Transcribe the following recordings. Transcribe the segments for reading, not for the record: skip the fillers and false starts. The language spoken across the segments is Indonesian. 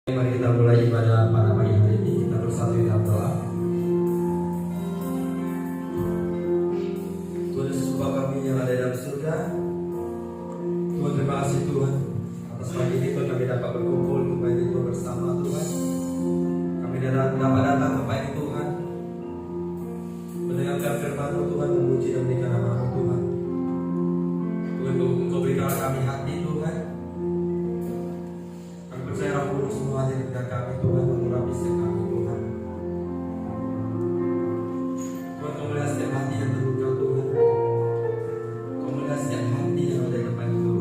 Mari kita mulai ibadah pada pagi hari ini. Kita bersatu dalam doa. Tuhan Yesus Bapa kami yang ada dalam surga, Tuhan terima kasih Tuhan atas pagi ini Tuhan kami dapat berkumpul kembali Tuhan bersama Tuhan. Kami dapat datang ke pagi Tuhan, mendengarkan firman Tuhan, memuji dan meninggikan nama Tuhan. Tuhan Engkau berikan kami hati Tuhan. Kami percaya Roh Kudus semua hadir di kami Tuhan, mengurapi setiap kami Tuhan. Tuhan Kau melihat setiap hati yang terluka Tuhan. Kau melihat setiap hati yang ada di depan itu.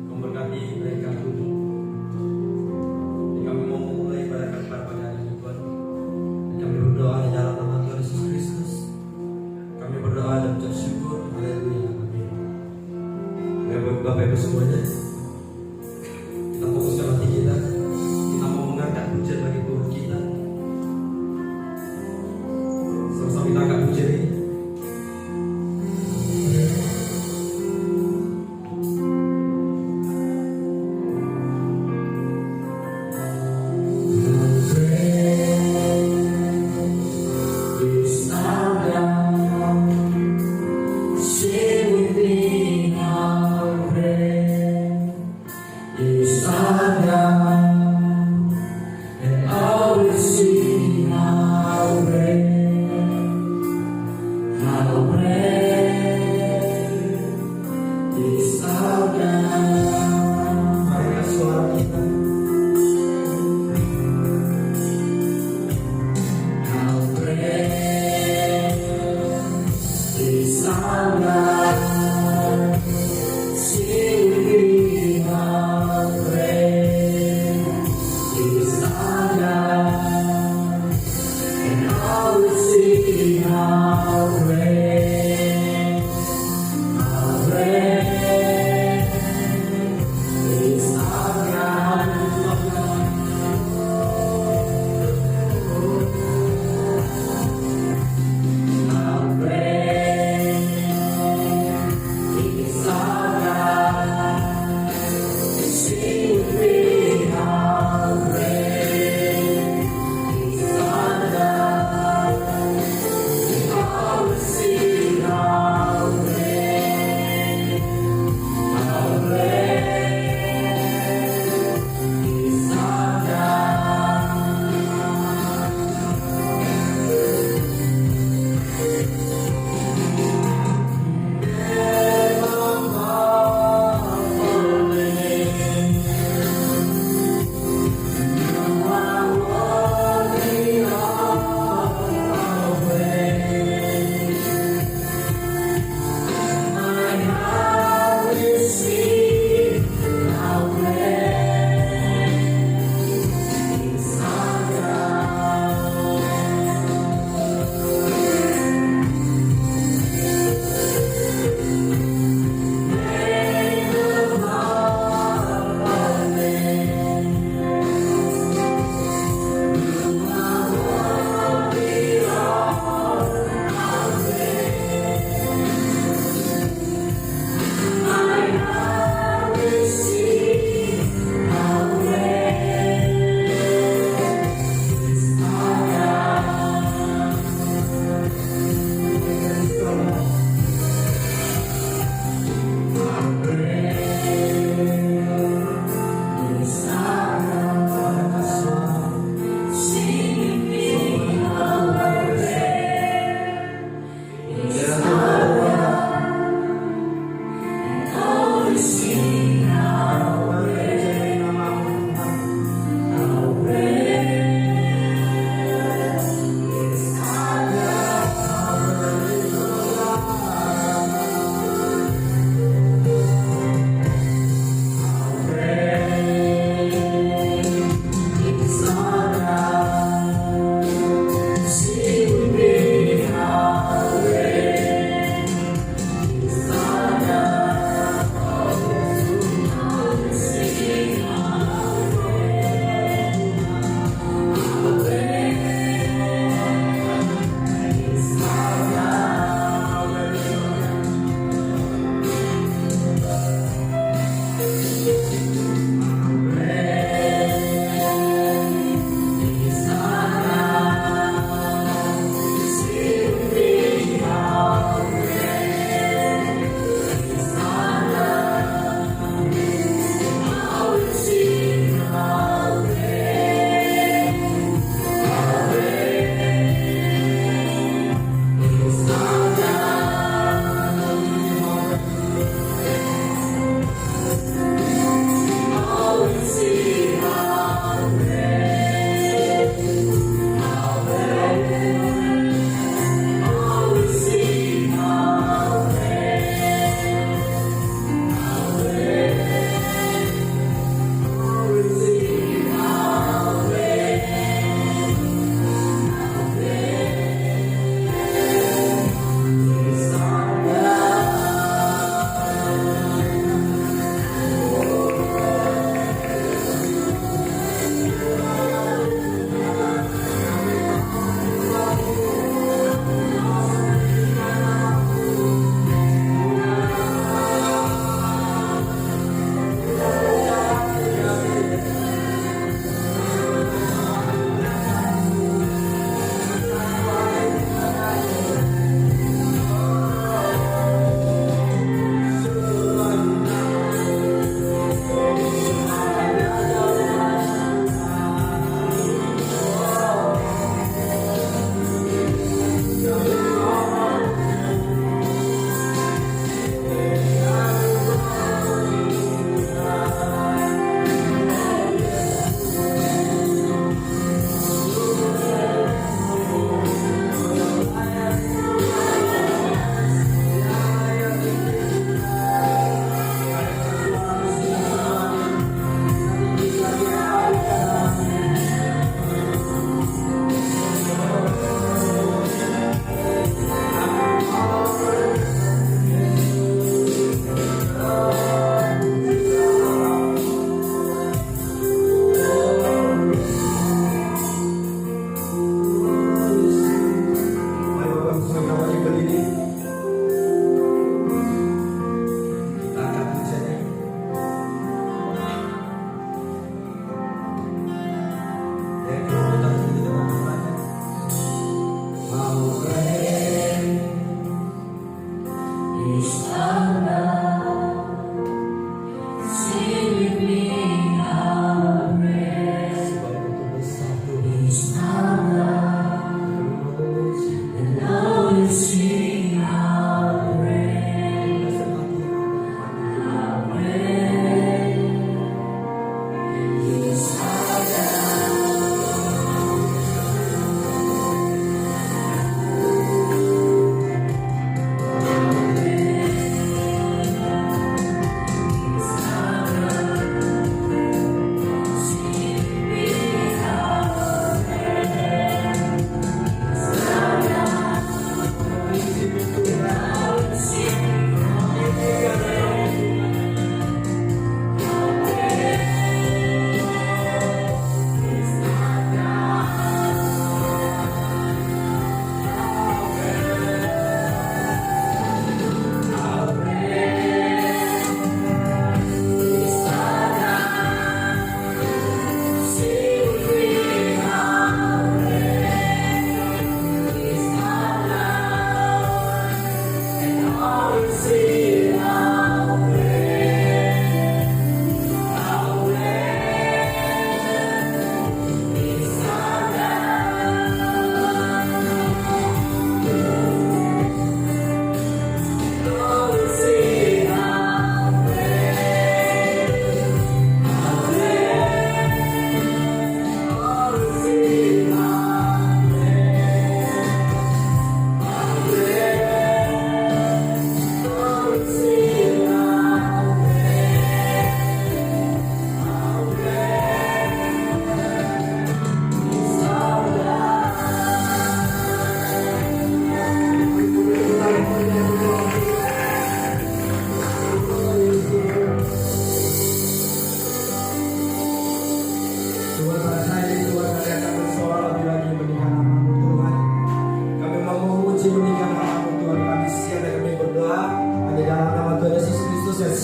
Kau berkati mereka Tuhan. Jadi kami mau memulai pada pada hari ini Tuhan. Dan kami berdoa di dalam nama Tuhan Yesus Kristus. Kami berdoa dan ucap syukur. Haleluya. Amin. Bapak Ibu semuanya, kita fokuskan hati kita. Kita mau mengangkat pujian bagi Tuhan kita. Sama-sama kita angkat pujian ini. Say with me, our prayer.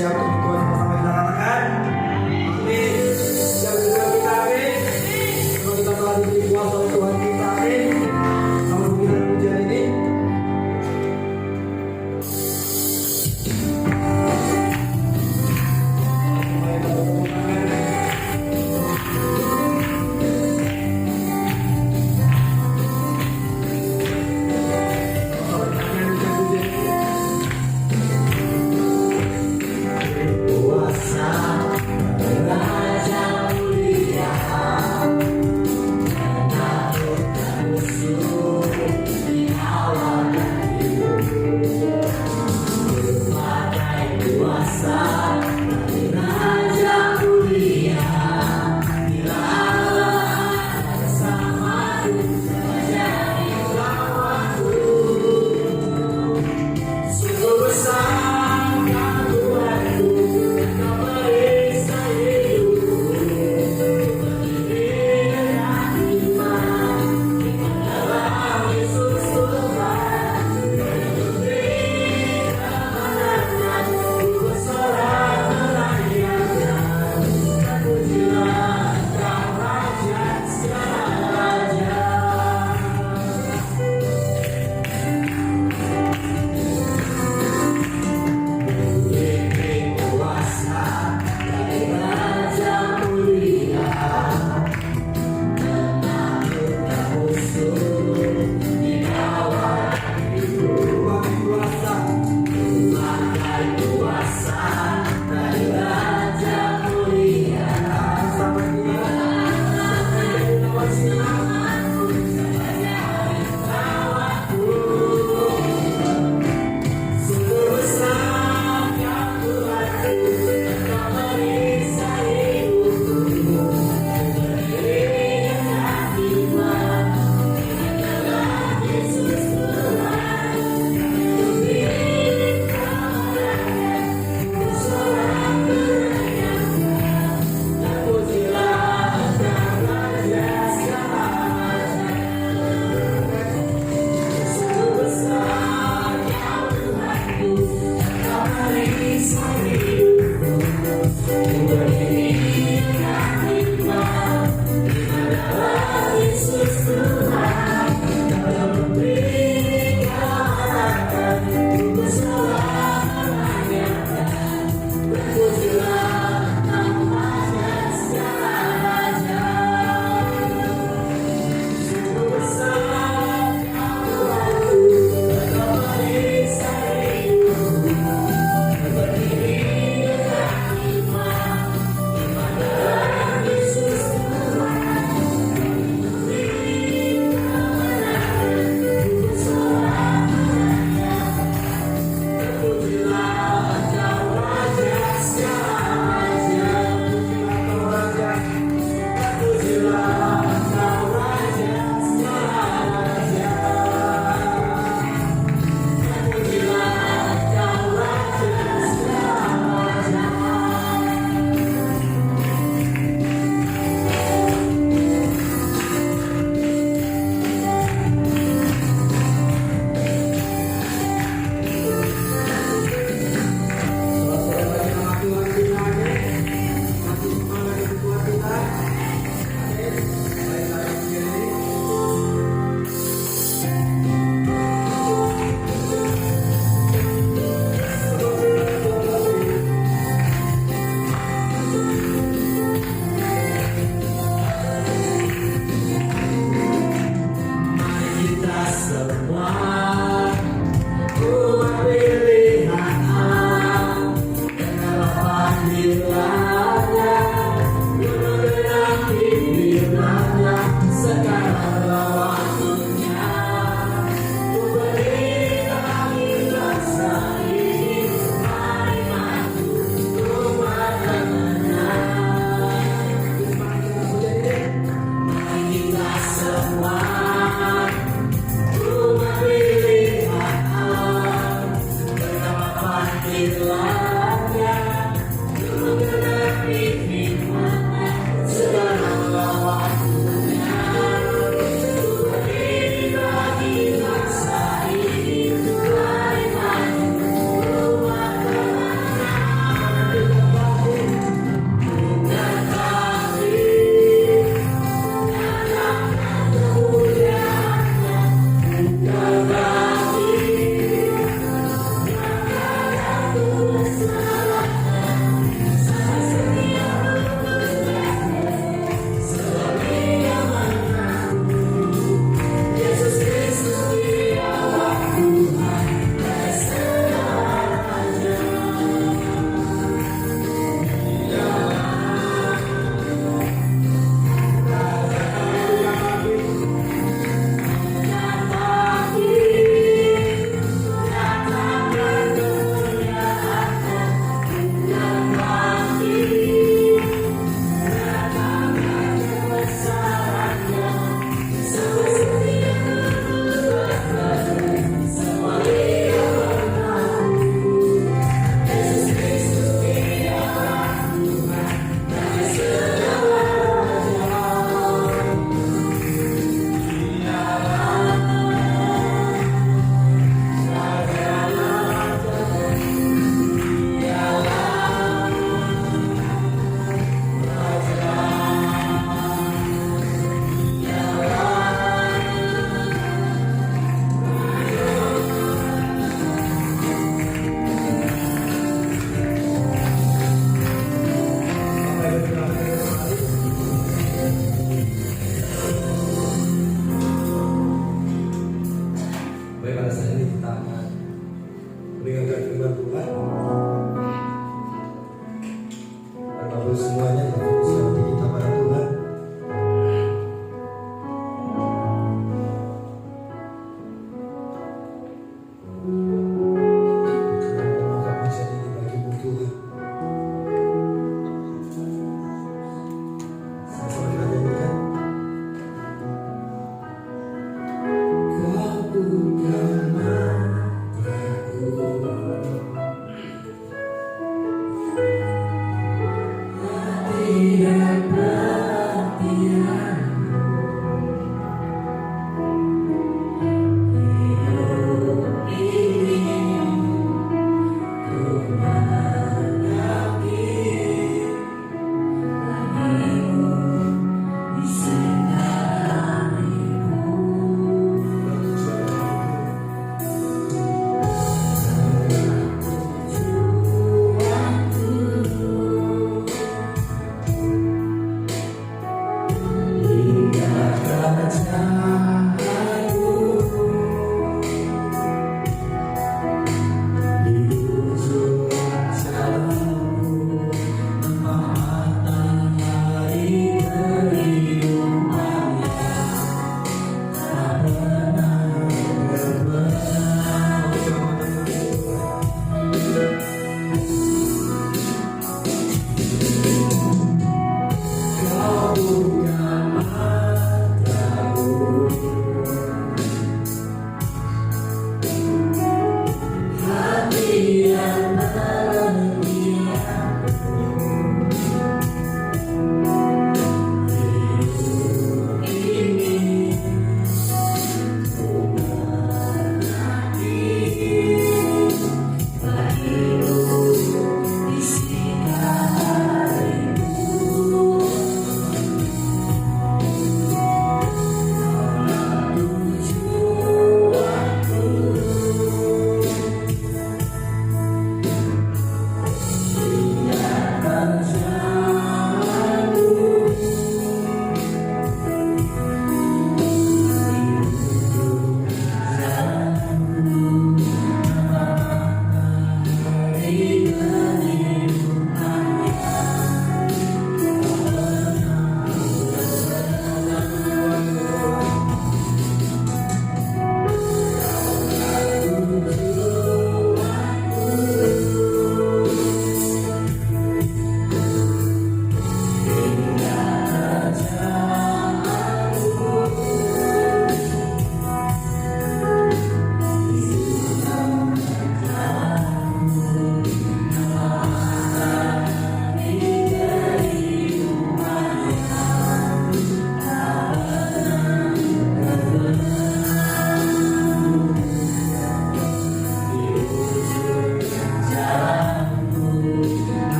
Siap untuk Tuhan bersama kita katakan amin. Siap juga kita amin. Kalau kita telah diberi kuasa oleh Tuhan kita amin. Sama pujian pujian ini kuasa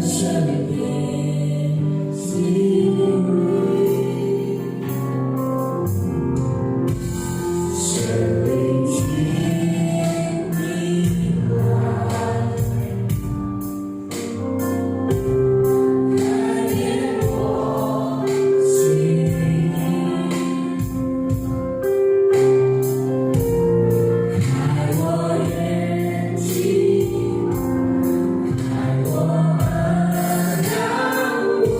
生命喜悦，生命经历来，改变我心，开我眼睛，开我耳，让我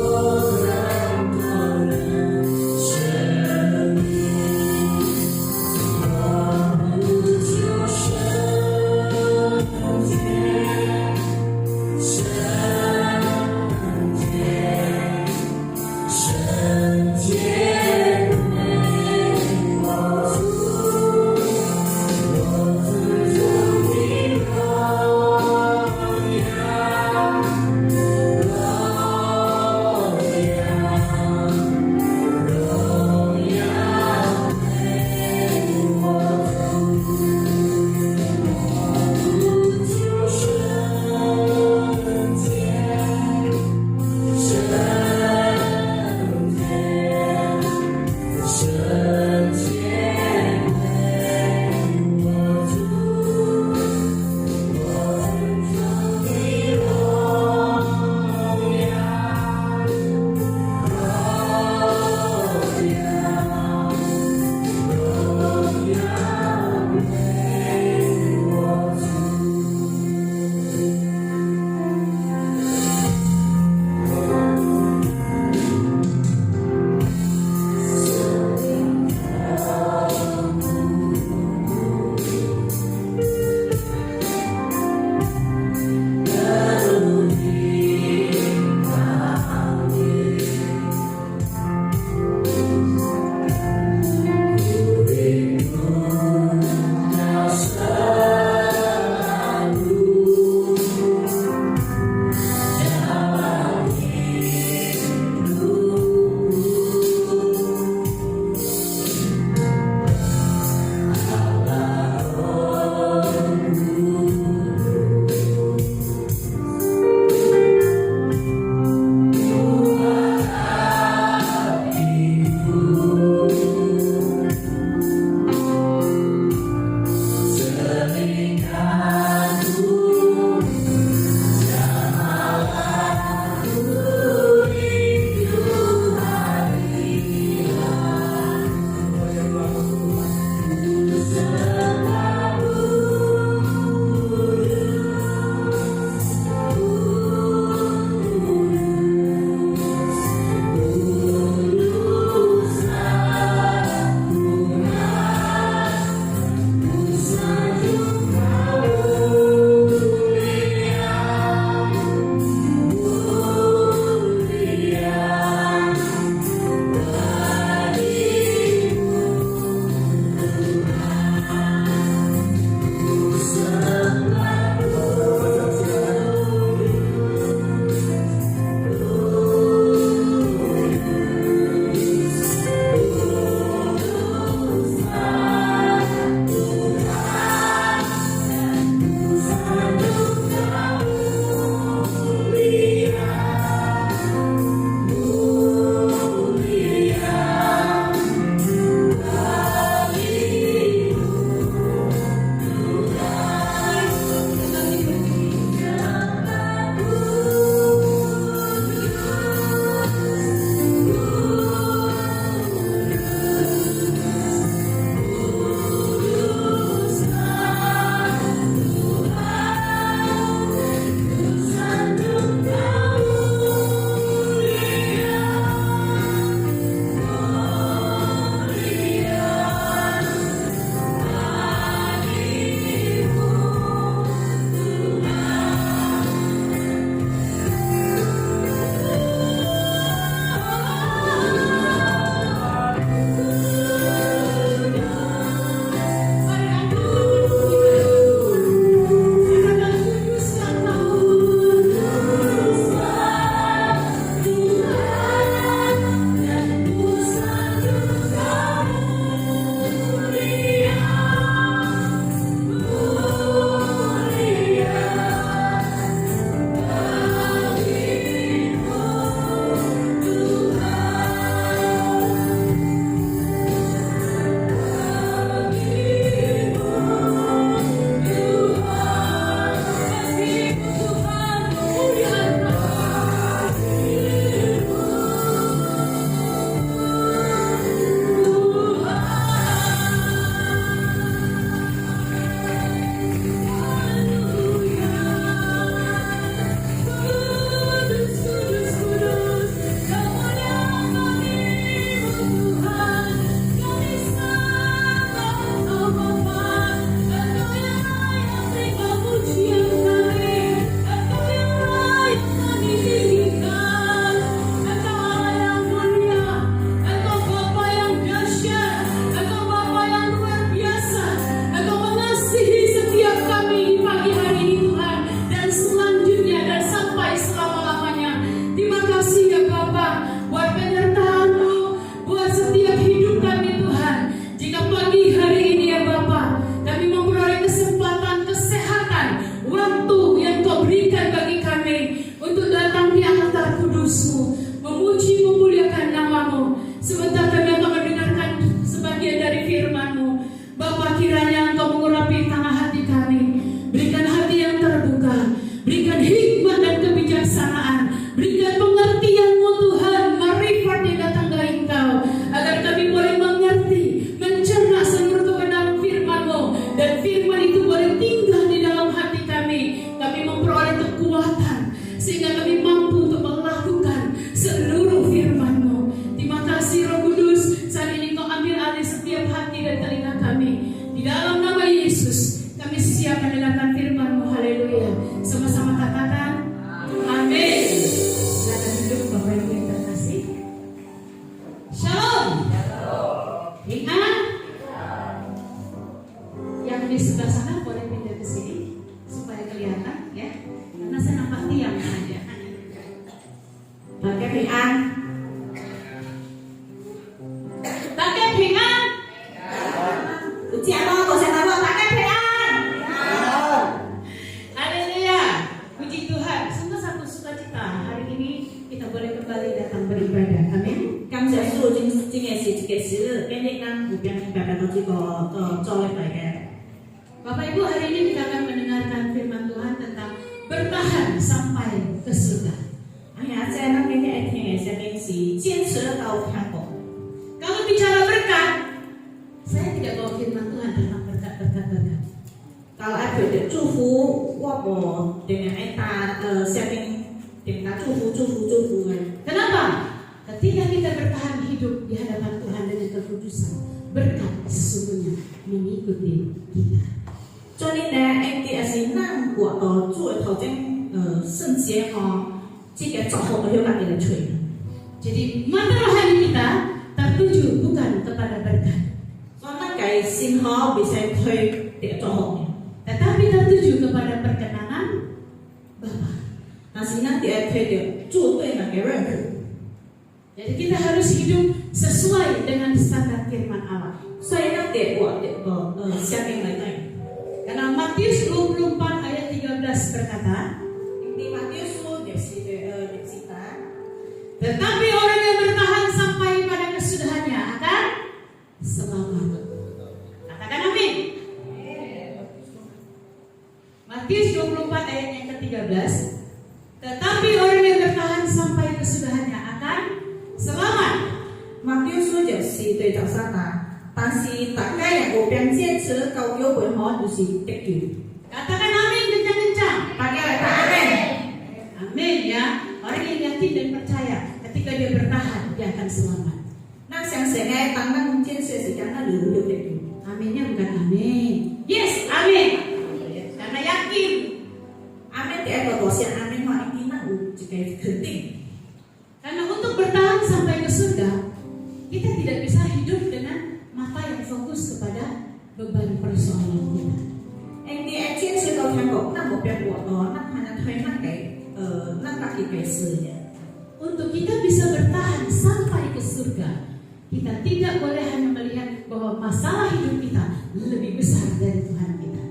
Kakek Bình An. Kakek Bình An. Chị em ơi, cô sẽ nói Kakek Bình An. Haleluya. Puji Tuhan. Sungguh satu sukacita hari ini kita boleh kembali datang beribadah. Amin. 感謝主，今日是一個是今日咱有邊白白到這個做禮拜嘅。 Bapak Ibu, hari ini kita akan mendengarkan firman Tuhan tentang bertahan sampai ke surga. 哎呀，即係咱今日愛聽嘅聲音是堅持到天國。 Kalau bicara berkat, saya tidak bawa firman Tuhan tentang berkat. Kalau ada祝福，我無定係打聲音，定打祝福嘅。 Kenapa? Ketika kita bertahan hidup di hadapan Tuhan dengan kekudusan, berkat sesungguhnya mengikuti kita. 所以呢，應該是咱活到主嘅頭前，聖潔吼，這個祝福要咱嚟吹。 Jadi mata rohani kita tertuju bukan kepada berkat, 所以咱嘅心好未使推啲祝福， tetapi tertuju kepada perkenanan Bapa. 但是咱哋推到主對咱嘅認可。 Jadi kita harus hidup sesuai dengan standar firman Allah. 所以咱哋活啲聲音嚟對。 Karena Matius 24 ayat 13 berkata, Di Matius cerita, tetapi orang yang bertahan sampai pada kesudahannya akan selamat. Katakan amin. Matius 24 ayat yang ke-13. Tetapi orang yang bertahan sampai kesudahannya akan selamat. Matius 就是對頭三啊，但是大家人無邊堅持到有為可就是得救。 Katakan amin kencang-kencang. 大家嚟打咩？ Amin ya. Orang yang yakin dan percaya ketika dia bertahan dia akan selamat. 咱相信嘅，當咱堅持時間，咱有得救。 Aminnya bukan amin. Yes, amin. Karena yakin. 阿妹第一個大聲，阿妹話一定咱有一個肯定。 Karena untuk bertahan sampai ke surga, kita tidak bisa hidup dengan mata yang fokus kepada beban persoalan kita. 因為堅持到天國，咱無邊活到，咱還能推咱家己嘅事業。 Untuk kita bisa bertahan sampai ke surga, kita tidak boleh hanya melihat bahwa masalah hidup kita lebih besar dari Tuhan kita.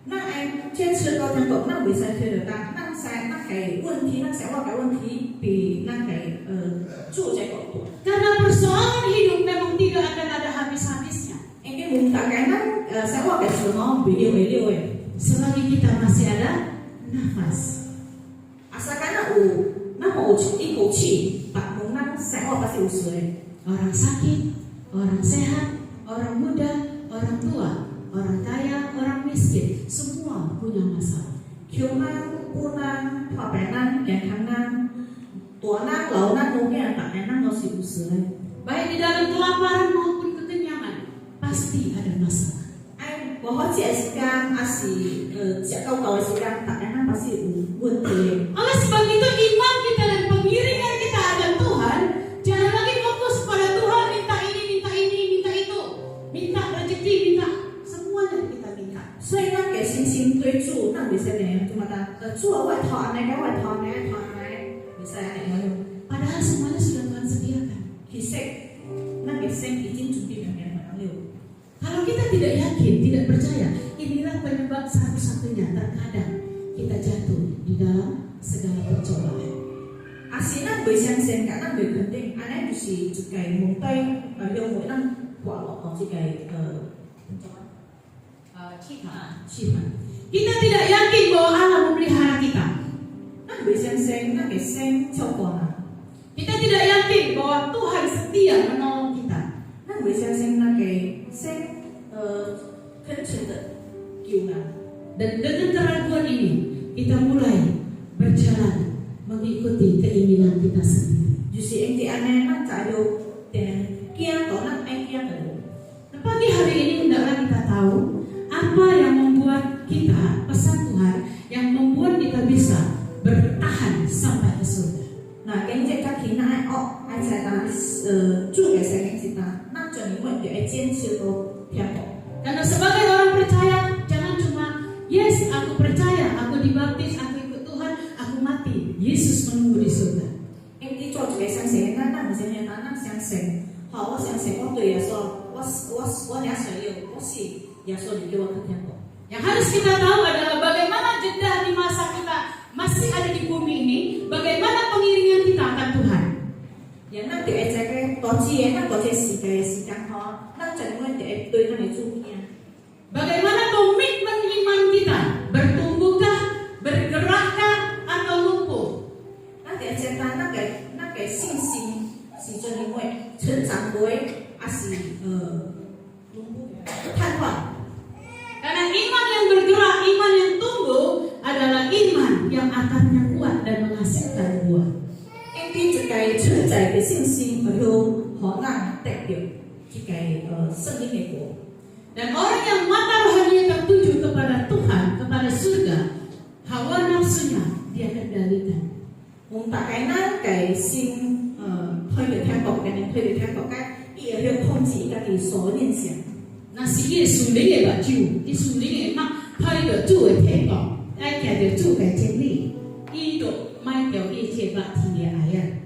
咱愛堅持到天國，咱袂使推到咱嘅問題，咱想我嘅問題比咱嘅主這個多。 Karena persoalan hidup memang tidak akan ada habis-habisnya. 因為唔大概咱想我嘅時候，袂了嘅。 Selagi kita masih ada nafas. asalkan咱有一口氣，白無咱想我pasti有水。 Orang sakit, orang sehat, orang muda, orang tua, orang kaya, orang miskin, semua punya masalah. 窮咱、富咱、破病咱、健康咱、大咱、老咱、老囝，大家咱都是有水的。 Baik di dalam kelaparan maupun kekenyangan, pasti ada masalah. 無好食的時間，還是食到夠的時間，大家咱pasti有問題的。 Oleh sebab itu iman kita dan pengiringan kita akan Tuhan jangan lagi fokus pada Tuhan minta ini, minta itu, minta rezeki, minta semuanya kita minta. 所以咱嘅信心對主，咱袂使嚟做乜嘢？主啊，我托安尼，我托安尼，袂使安尼。 Padahal semuanya sudah Tuhan sediakan. 其實，咱嘅心已經準備明明了。 Kalau kita tidak yakin, tidak percaya, inilah penyebab satu-satunya terkadang kita jatuh di dalam segala percobaan. 啊，是咱袂相信，甲咱袂肯定，安尼就是一個問題，讓為咱滑落到一個氣氛。 Kita tidak yakin bahwa Allah memelihara kita. 咱袂相信，咱嘅心照顧咱。 Kita tidak yakin bahwa Tuhan setia menolong kita. 咱袂相信，咱嘅心懇切的救咱。 Dan dengan keraguan ini, kita mulai berjalan mengikuti keinginan kita sendiri. 就是因為安尼，咱才有驚到咱愛驚的路。 Nah, pagi hari ini hendaklah kita tahu apa yang membuat kita, pesan Tuhan, yang membuat kita bisa bertahan sampai ke surga. 嗱，經濟較起來哦，愛在咱主嘅聲音是咱，咱就永遠就愛堅持到天國。 Karena sebagai orang percaya, jangan cuma yes, aku percaya, aku dibaptis, aku ikut Tuhan, aku mati. Yesus menunggu di surga. 因為做相信我对耶稣，我俩想要，我是耶稣你给我看天国。 Yang harus kita tahu adalah bagaimana jeda di masa kita masih ada di bumi ini, bagaimana pengiringan kita akan Tuhan. 然咱伫会知个大致的，咱大致时间吼，咱就永远伫会对咱的主听。 Bagaimana komitmen iman kita, bertumbuhkah, bergerakkah, atau lumpuh? 咱伫会知咱个信心是做因为成长过，还是瘫痪？ Karena iman yang bergerak, iman yang tumbuh adalah iman yang akarnya kuat dan menghasilkan buah. 因为一个存在的信心，会互咱得到一个圣灵的果。 Dan orang yang mata rohaninya tertuju kepada Tuhan, kepada surga, hawa nafsunya dia kendalikan. 我们大概咱个心推着天国，跟人推着天国，伊会去控制家己所念想。 那是伊属灵的目睭，伊属灵的目睇到主的天國，愛行到主的真理，伊就賣掉一切肉體的愛。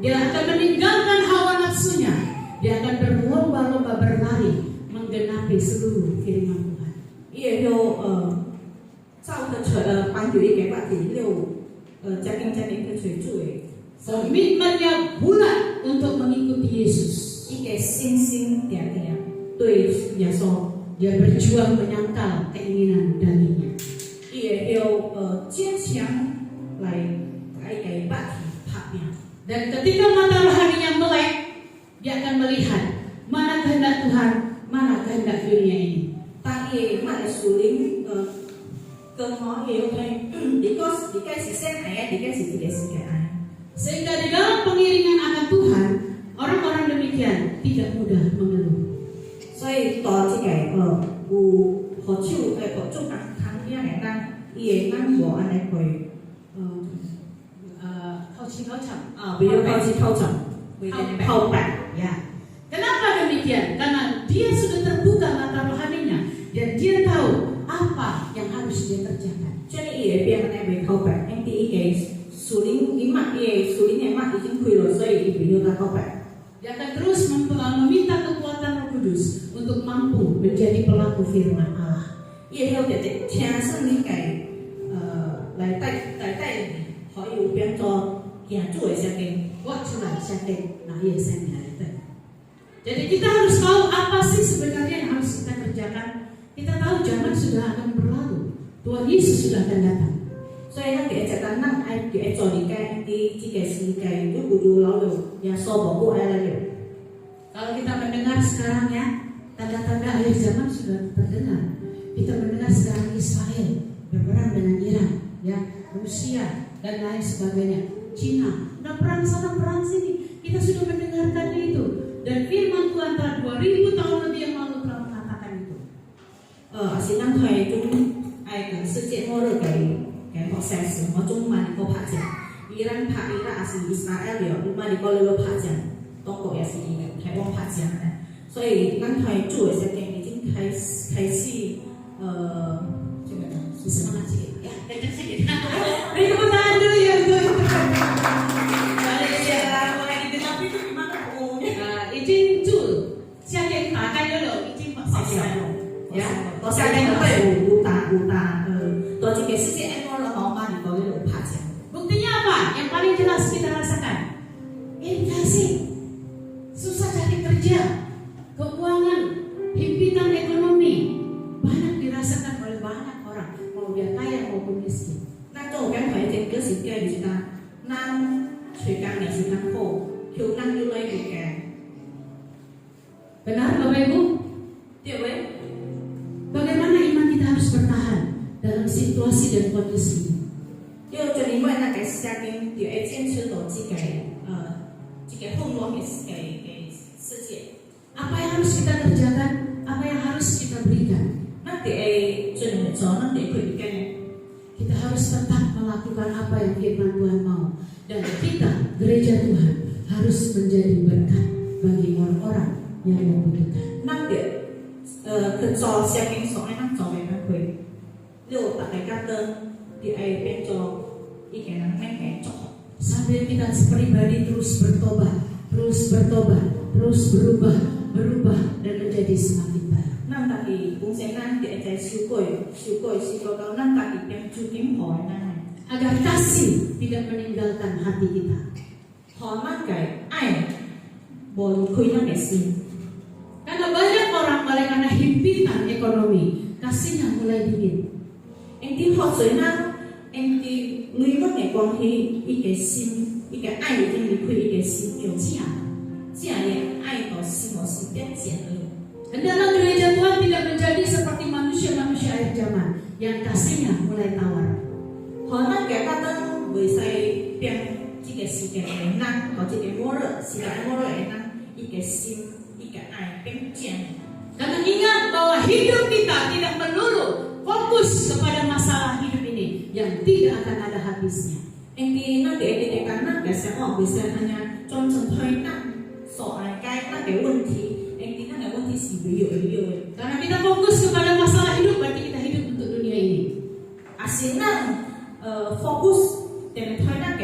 Dia akan meninggalkan hawa nafsunya, dia akan berlomba-lomba berlari menggenapi seluruh firman Tuhan. 伊会去照着帮助伊个肉体家庭去找主的。 Komitmennya bulat untuk mengikuti Yesus. 伊个信心定定对耶稣。 Dia berjuang menyangkal keinginan dagingnya. 伊会坚强来甲伊肉体拍拼。 Dan ketika mata rohaninya melek, dia akan melihat mana kehendak Tuhan, mana kehendak dunia ini. 当伊个属灵跟我伊看，你个是先爱，你个是这个世界爱。 Sehingga di dalam pengiringan akan Tuhan, orang-orang demikian tidak mudah mengeluh. 所以到这个有好手合作工业的咱，伊会咱无安尼去不要靠近靠近，靠白。 Ya. Kenapa demikian? Karena dia sudah terbuka mata rohaninya dan dia tahu apa yang harus dia kerjakan. 所以伊会变安尼袂靠白，因为伊个属灵的目已经开了，所以伊袂晓得靠白。 Dia akan terus meminta kekuatan Roh Kudus untuk mampu menjadi pelaku firman Allah. 伊会晓得听圣灵来带你，可以有变做行主的声音。 Buat curah syakin, nah iya saya nyata. Jadi kita harus tahu apa sih sebenarnya yang harus kita kerjakan. Kita tahu zaman sudah akan berlalu, Tuhan Yesus sudah akan datang. 所以咱第一咱爱做理解，伫这个世界越老了，耶稣无过来了。 Kalau kita mendengar sekarang ya, tanda-tanda akhir zaman sudah terdengar. Kita mendengar sekarang Israel berperang dengan Iran, ya, Rusia dan lain sebagainya. Cina, udah perang sana perang sini. Kita sudah mendengarkan itu. Dan firman Tuhan telah 2000 tahun lebih yang lalu telah mengatakan itu. 是咱睇中爱跟世界末日嘅学生时，我中万个拍仗，伊咱拍伊拉也是以色列了，万个了拍仗，中国也是伊个台湾拍仗咧。所以咱睇主嘅时间已经开始这个是什么节？呀，等阵先。 Beri tepuk tangan dulu ya untuk itu. Izin Ju, siapa打开dulu izin Pak saya. Ya, 我下面会有打到这个世界爱末了好嘛，你都有拍仗。 Buktinya apa? Yang paling jelas kita rasakan. Inflasi, susah cari kerja, keuangan, himpitan ekonomi banyak dirasakan oleh banyak orang, mau dia kaya maupun miskin. 咱做緊佢一個時間就是講，咱隨間也是咱好，叫咱越來越嘅， Benar Bapak Ibu? 對唔對？ Bagaimana iman kita harus bertahan dalam situasi dan kondisi ini? 就因為那個時間就會堅持到這個混亂嘅世界。 Apa yang harus kita kerjakan? Apa yang harus kita berikan? 咱就會盡力做，咱就會去嘅。 Kita harus tetap melakukan apa yang firman Tuhan mau. Dan kita, gereja Tuhan, harus menjadi berkat bagi orang-orang yang membutuhkan. 咱就去做時間所愛咱做嘅咱會，就大家都就會變做一個人咩嘅做。 Sambil kita pribadi terus bertobat, terus bertobat, terus berubah dan menjadi semakin baik. 咱家己本身咱就会在修改到咱家己变主金好的咱， Agar kasih tidak meninggalkan hati kita. 好咱个爱无离开咱个心。 Karena banyak orang karena himpitan ekonomi, kasihnya mulai dingin. 因啲学水咱，因啲离阮个关系，伊个心，伊个爱已经离开伊个心就这样，这样嘅爱到心我是变减了。 Dan dalam gereja Tuhan tidak menjadi seperti manusia-manusia akhir zaman yang kasihnya mulai tawar. 好咱个巴登袂使变这个时间的咱，和这个末日时代末日的咱，伊个心，伊个爱变减。 Karena ingat bahwa hidup kita tidak melulu fokus kepada masalah hidup ini yang tidak akan ada habisnya. 因为咱个一直讲咱个生活袂使安尼专程推咱所爱解咱个问题，因为咱个问题是没有的。 Karena kita fokus kepada masalah hidup, berarti kita hidup untuk dunia ini. 啊是咱focus 定推咱个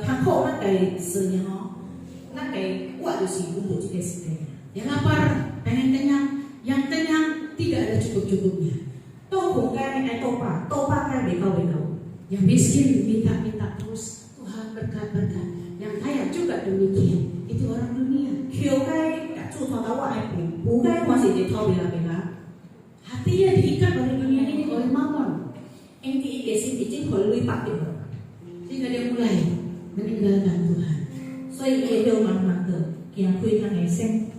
较好咱个事业哦，咱个活就是untuk这个世界。 Yang lapar pengen kenyang, yang kenyang tidak ada cukup-cukupnya. 都苦该爱多把，多把该未够。 Yang miskin minta terus, Tuhan berkat-berkat. Yang kaya juga demikian. Itu orang dunia. 求该甲主托到我爱补，补该我是伫偷别啦别啦。 Hatinya diikat oleh dunia ini, oleh mamon. 因为伊个心已经互累白掉了， Sehingga dia mulai meninggalkan Tuhan. 所以伊会慢慢的行开咱个心。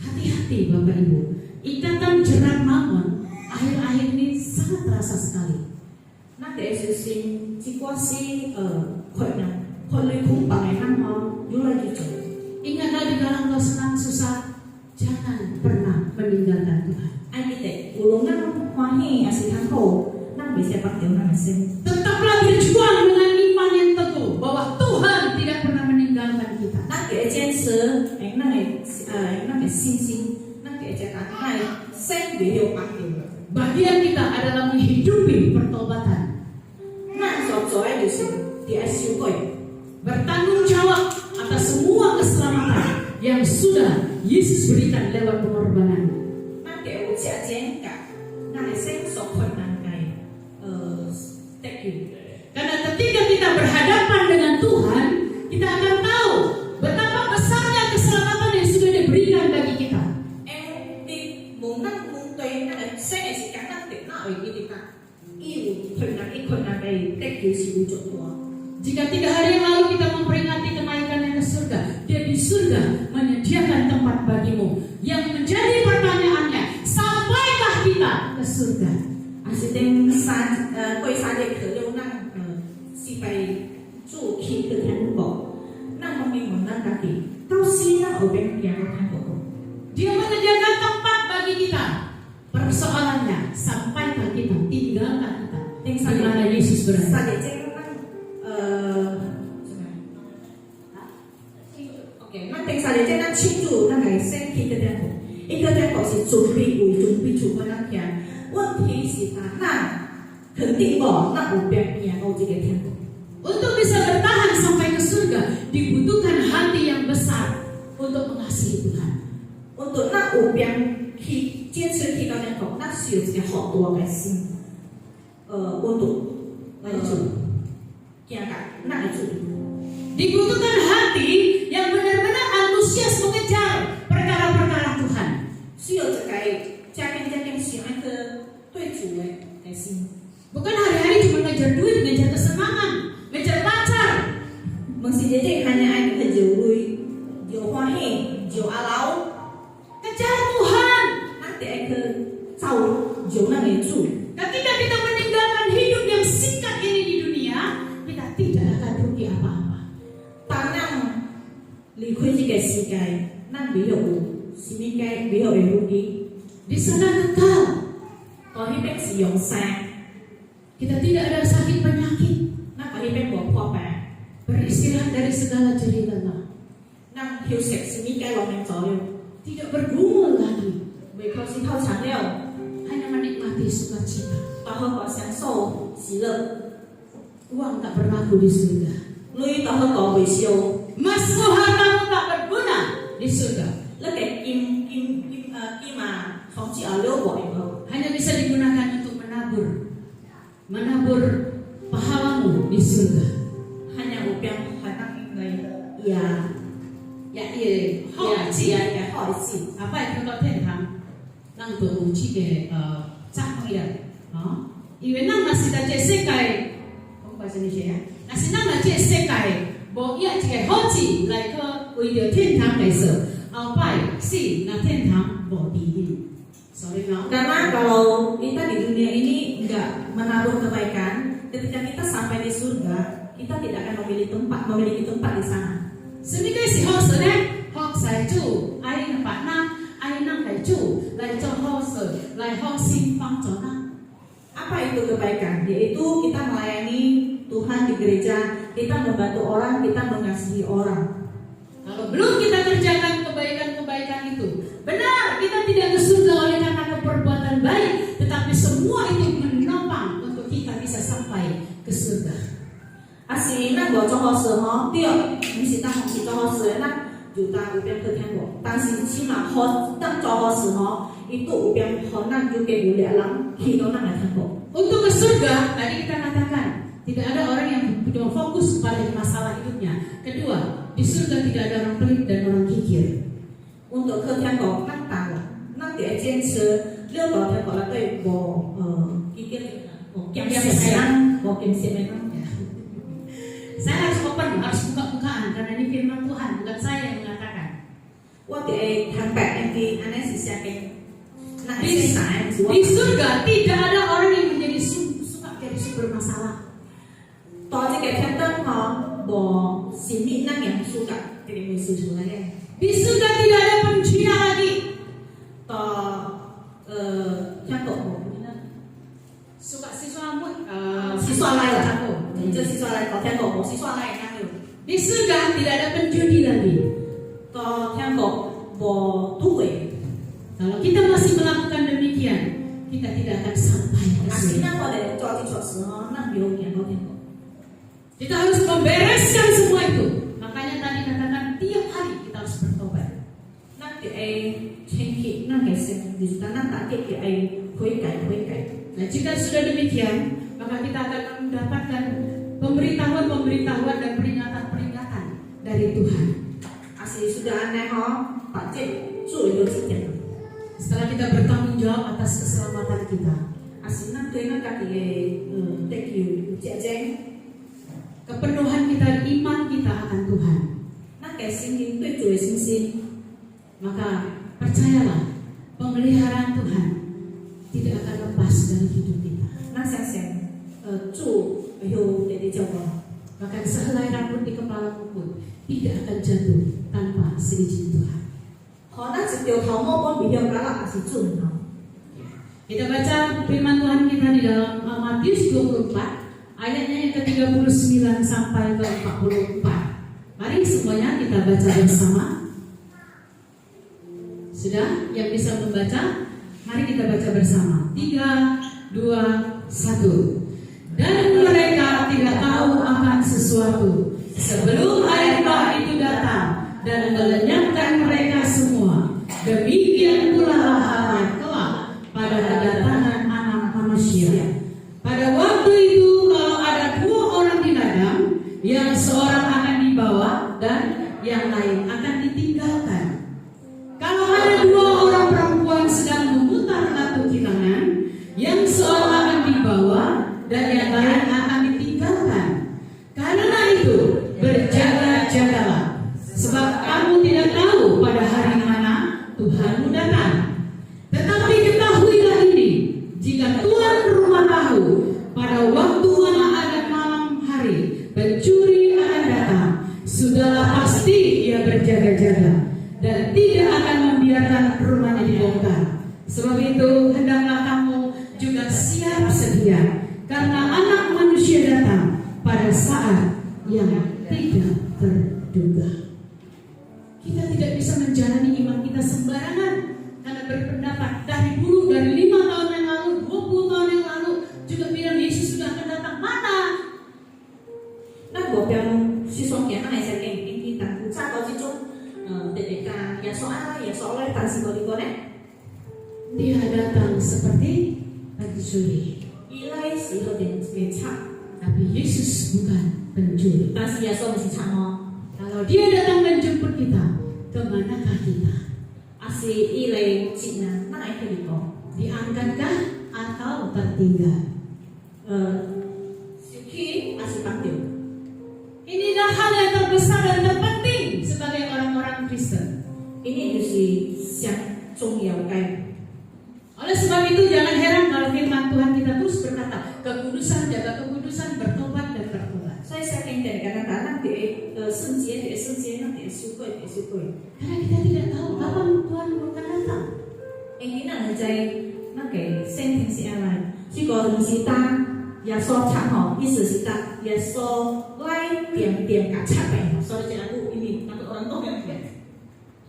Hati-hati Bapak Ibu. Ikatan jerat mamon akhir-akhir ini sangat terasa sekali. 咱得小心，这个是可能捆绑的咱吼越来越重。 Ingatlah di dalam kau senang susah, jangan pernah meninggalkan Tuhan. 爱记得，无论咱欢喜还是较好，咱袂使放掉咱个心。 Tetaplah berjuang dengan iman yang teguh bahwa Tuhan tidak pernah meninggalkan kita. 咱个坚持，咱个信心，咱个讲咱个心袂有放掉。 Bagian kita adalah menghidupi pertobatan, 咱所做的就是伫爱修改， bertanggung jawab atas semua keselamatan yang sudah Yesus berikan lewat pengorbanan. 咱个有责任甲咱个心所困难个得救。 Karena ketika kita berhadapan dengan Tuhan, kita akan tahu betapa besarnya keselamatan yang sudah diberikan bagi kita. 因伫无咱面对咱个生的时间，咱得哪会记得讲，伊有困难，伊困难个得救是有足大。 Jika 3 hari yang lalu kita memperingati kenaikannya ke surga, dia di surga menyediakan tempat bagimu. Yang menjadi pertanyaannya, sampaikah kita ke surga? 还是顶过3节课了，咱是被主去去天国，咱方面问咱家己，到时咱后边行到天国。 Dia menyediakan tempat bagi kita. Persoalannya, sampaikah kita, tinggalkah kita di mana Yesus berada? 3节节OK，咱第3节节咱庆祝咱个先去去天国，伊去天国是准备出发咱行。问题是咱肯定无，咱有变行到这个天国。 Untuk bisa bertahan sampai ke surga, dibutuhkan hati yang besar untuk mengasihi Tuhan. untuk咱有变去坚持去到天国，咱需要一个好大个心，温度来做，行甲咱来做。 Dibutuhkan hati yang benar-benar antusias mengejar perkara-perkara Tuhan. 需要一个加紧想一个对主的心。 Bukan hari-hari cuma ngejar duit, ngejar kesenangan, ngejar pacar. 唔是日日看见爱去摇泪、摇欢喜、摇阿老， Kejar Tuhan. 咱得爱去走摇咱的主。 Ketika kita meninggalkan hidup yang singkat ini di dunia, kita tidak akan rugi apa-apa. 当咱离开这个世界，咱没有什么该没有的福气， Di sana kekal. 到迄边是永生， Kita tidak ada sakit penyakit, 咱到迄边无破病， beristirahat dari segala jerih lelah, 咱休息什么该往面左右， tidak bergumul lagi, 袂靠是靠长了， hanya menikmati sukacita. 然后我享受喜乐， Uang tak berlaku di surga. Lui tao có buổi siêu. Emas Tuhan kamu tak berguna di surga. Lớp cái kim mà không chỉ ở lỗ bội mà Hanya bisa digunakan untuk menabur pahlawamu di surga. hanya một bên phải tăng người ya Ya, họ chỉ ya hỏi gì apa itu kalau thiên堂让我们去给张朋友啊，因为咱嘛是在这世界，我讲什么些啊？但是咱在这世界，无一个好字来去为着天堂来说，后摆是那天堂无地狱，所以呢， karena kalau kita di dunia ini nggak menabur kebaikan ketika kita sampai di surga kita tidak akan memiliki tempat di sana 什么个是好事呢？好财主爱那白那爱那来主来做好事，来好心帮助咱。 apa itu kebaikan yaitu kita melayani Tuhan di gereja kita membantu orang kita mengasihi orang. Kalau belum kita kerjakan kebaikan-kebaikan itu, benar kita tidak ke surga oleh karena perbuatan baik, tetapi semua itu menopang untuk kita bisa sampai ke surga. Asli那我做好事哈，对，你是当红是做好事，那就当有边去听过，但是起码好当做好事哈，itu有边好那就给不了人去到那来听过。 Untuk ke surga, tadi kita katakan tidak ada orang yang cuma fokus pada masalah hidupnya. Kedua, di surga tidak ada orang pelit dan orang kikir. Untuk ke天国，那当那得坚持六到天国来对我我坚持人，我坚持人。 Saya harus open, harus buka-bukaan karena ini firman Tuhan, bukan saya yang mengatakan. 我得坦白一点，安尼是写给那是啥？ Di surga tidak ada orang yang menjadi suka jadi sumber masalah. 到这个天灯哈，我心里那样suka这个会说出来的。 Di surga tidak ada pencina lagi. 到天国我 Suka siswa mut, 洗刷来了，这洗刷来到天国我洗刷来那有。 Di surga tidak ada penjudi lagi. 到天国我都会。 Kalau kita masih melakukan demikian, kita tidak akan sampai ke 但是 surga. 那我得做这件事哈，那有见到天国。 Kita harus membereskan semua itu. Makanya tadi katakan tiap hari kita harus bertobat. 那得清洁，那个是就是那大家得悔改。 Nah, jika sudah demikian, maka kita akan mendapatkan pemberitahuan dan peringatan-peringatan dari Tuhan. Asli sudah aneh ha, Pak Cik, itu setiap. Setelah kita bertanggung jawab atas keselamatan kita, Asli nanti nak kaki thank you, Cik. kepenuhan kita, iman kita akan Tuhan. Nak kasih itu cuy sing. Maka percayalah, pemeliharaan Tuhan tidak akan lepas dari hidup kita. Nak siang, cu, yo jadi coba. Bahkan sehelai rambut di kepalamu pun tidak akan jatuh tanpa seizin Tuhan. Kalau nak setiap kamu pun biar kalah asli cu. Kita baca firman Tuhan kita di dalam Matius 24 ayatnya yang ke-39 sampai ke 44. Mari semuanya kita baca bersama. Sudah? Yang bisa membaca? Mari kita baca bersama. 3, 2, 1. Dan mereka tidak tahu akan sesuatu sebelum air bah itu datang dan melenyapkan mereka semua. Demikian pula halnya kelak pada kedatangan Anak Manusia. Pada waktu itu kalau ada 2 orang di ladang, yang seorang akan dibawa dan yang lain akan ditinggalkan. Kalau ada 2 orang perempuan sedang memutar batu kilangan, yang seorang akan dibawa dan yang lain akan ditinggalkan. Karena itu berjaga-jagalah, sebab kamu tidak tahu pada hari mana Tuhanmu datang. Tetapi ketahuilah ini, jika tuan rumah tahu pada waktu mana ada malam hari pencuri akan datang, sudahlah pasti ia berjaga-jaga dan tidak akan membiarkan rumahnya dibongkar. Sebab itu hendaklah kamu juga siap sedia, karena Anak Manusia datang pada saat yang tidak terduga. Kita tidak bisa menjalani iman kita sembarangan karena berpendapat dari dulu, dari 5 tahun yang lalu, 20 tahun yang lalu juga bilang Yesus sudah akan datang. Mana? Nak gua yang soalnya ya soalnya tansi kau ne. Dia datang seperti pencuri. Ilai si lo den cak. Tapi Yesus bukan pencuri. Tansi ya so mesti cak mo. Kalau dia datang menjemput kita, kemanakah kita? Asi ilai cina na ai kali ko. Diangkatkah atau tertinggal? Suki asi pantiu. Inilah hal yang terbesar dan terpenting sebagai orang-orang Kristen. Ini si siang重要该。 Oleh sebab itu jangan heran kalau firman Tuhan kita terus berkata kekudusan, jaga kekudusan, bertobat dan bertobat. 所以saya ingin kadang-kadang di 圣洁，那得羞愧。 Karena kita tidak tahu kapan Tuhan akan datang. 因為那在那個聖經是安來，這個是當耶穌出吼，意思是當耶穌來點甲出來，所以這個ini那個orang tua yang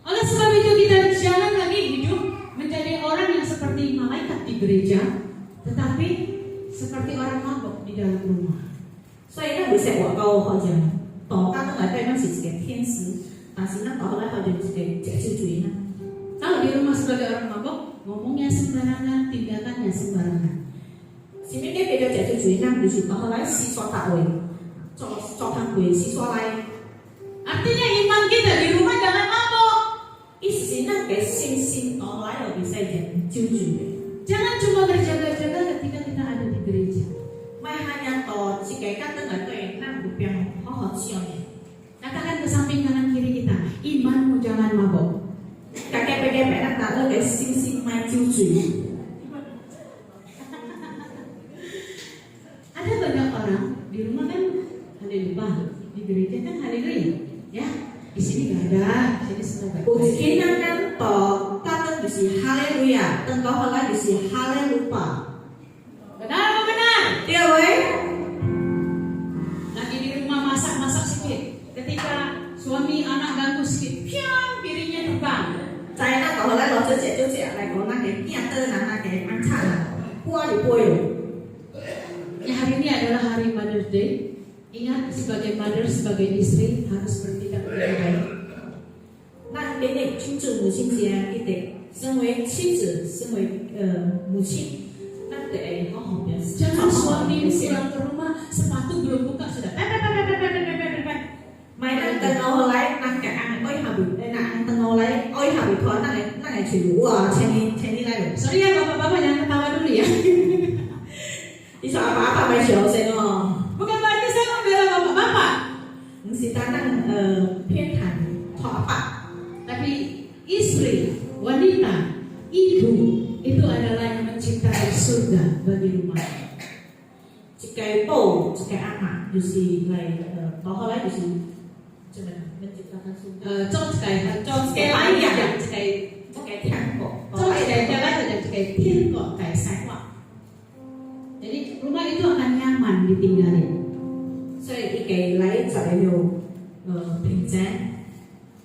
Oleh sebab itu kita jangan lagi hidup menjadi orang yang seperti malaikat di gereja, tetapi seperti orang mabuk di dalam rumah. 所以那不是我高好像，大家都來對那是一個天使，但是那到後來好像一個接受罪呢。 Kalau di rumah sebagai orang mabuk, ngomongnya sembarangan, tindakannya sembarangan. 前面嘅比較接受罪呢，就是到後來洗刷大位，做行為洗刷來。 Artinya iman kita di rumah jangan mabuk. 意思是那個信心到後來又bisa救罪。 Jangan cuma berjaga-jaga ketika kita ada di gereja. 唔係hanya到自己家等來對那目標好好想嘅。 Katakan ke samping kanan kiri kita, imanmu jangan mabuk. 大家俾嘅俾人打到嘅信心咪救罪。 Ada banyak orang di rumah kan haleluya, di gereja kan haleluya, ya. Di sini nggak ada, di sini semua baik. 有一個人講到家等就是哈利路亞，等到後來就是哈利路亞。 Benar apa benar? 對喂？ Lagi di rumah masak sedikit, ketika suami anak ganggu sedikit, piang piringnya terbang. 在那個後來攞咗隻嚟講，那個鏡燈啊，那個安插啦，玻璃玻璃。 Ya, hari ini adalah hari Mother's Day. Ingat sebagai mother, sebagai istri harus bertindak lebih baik. 那給你慶祝母親節，一定身為妻子，身為母親，那得好好表示。 Jangan suami pulang ke rumah sepatu belum buka sudah. Mày đang tận ngồi lại, đang cả ăn ôi hà bị, đang tận ngồi lại, ôi hà bị thoát, đang chuyện ngủ à, trên đi lại được. Sorry ya bapak-bapak jangan ketawa dulu ya. Đi sao apa mày xấu xe nó? Bukan berarti saya membela bapak-bapak. Kita đang phiên hành thỏa bạc. Tapi istri, wanita, ibu itu adalah yang menciptakan surga bagi rumah. Cái bầu, cái anak,就是来到後來就是怎麼menciptakan surga. 做一個來講，天國改善化。Jadi rumah itu akan nyaman ditinggalin. 所以一個來才有平靜。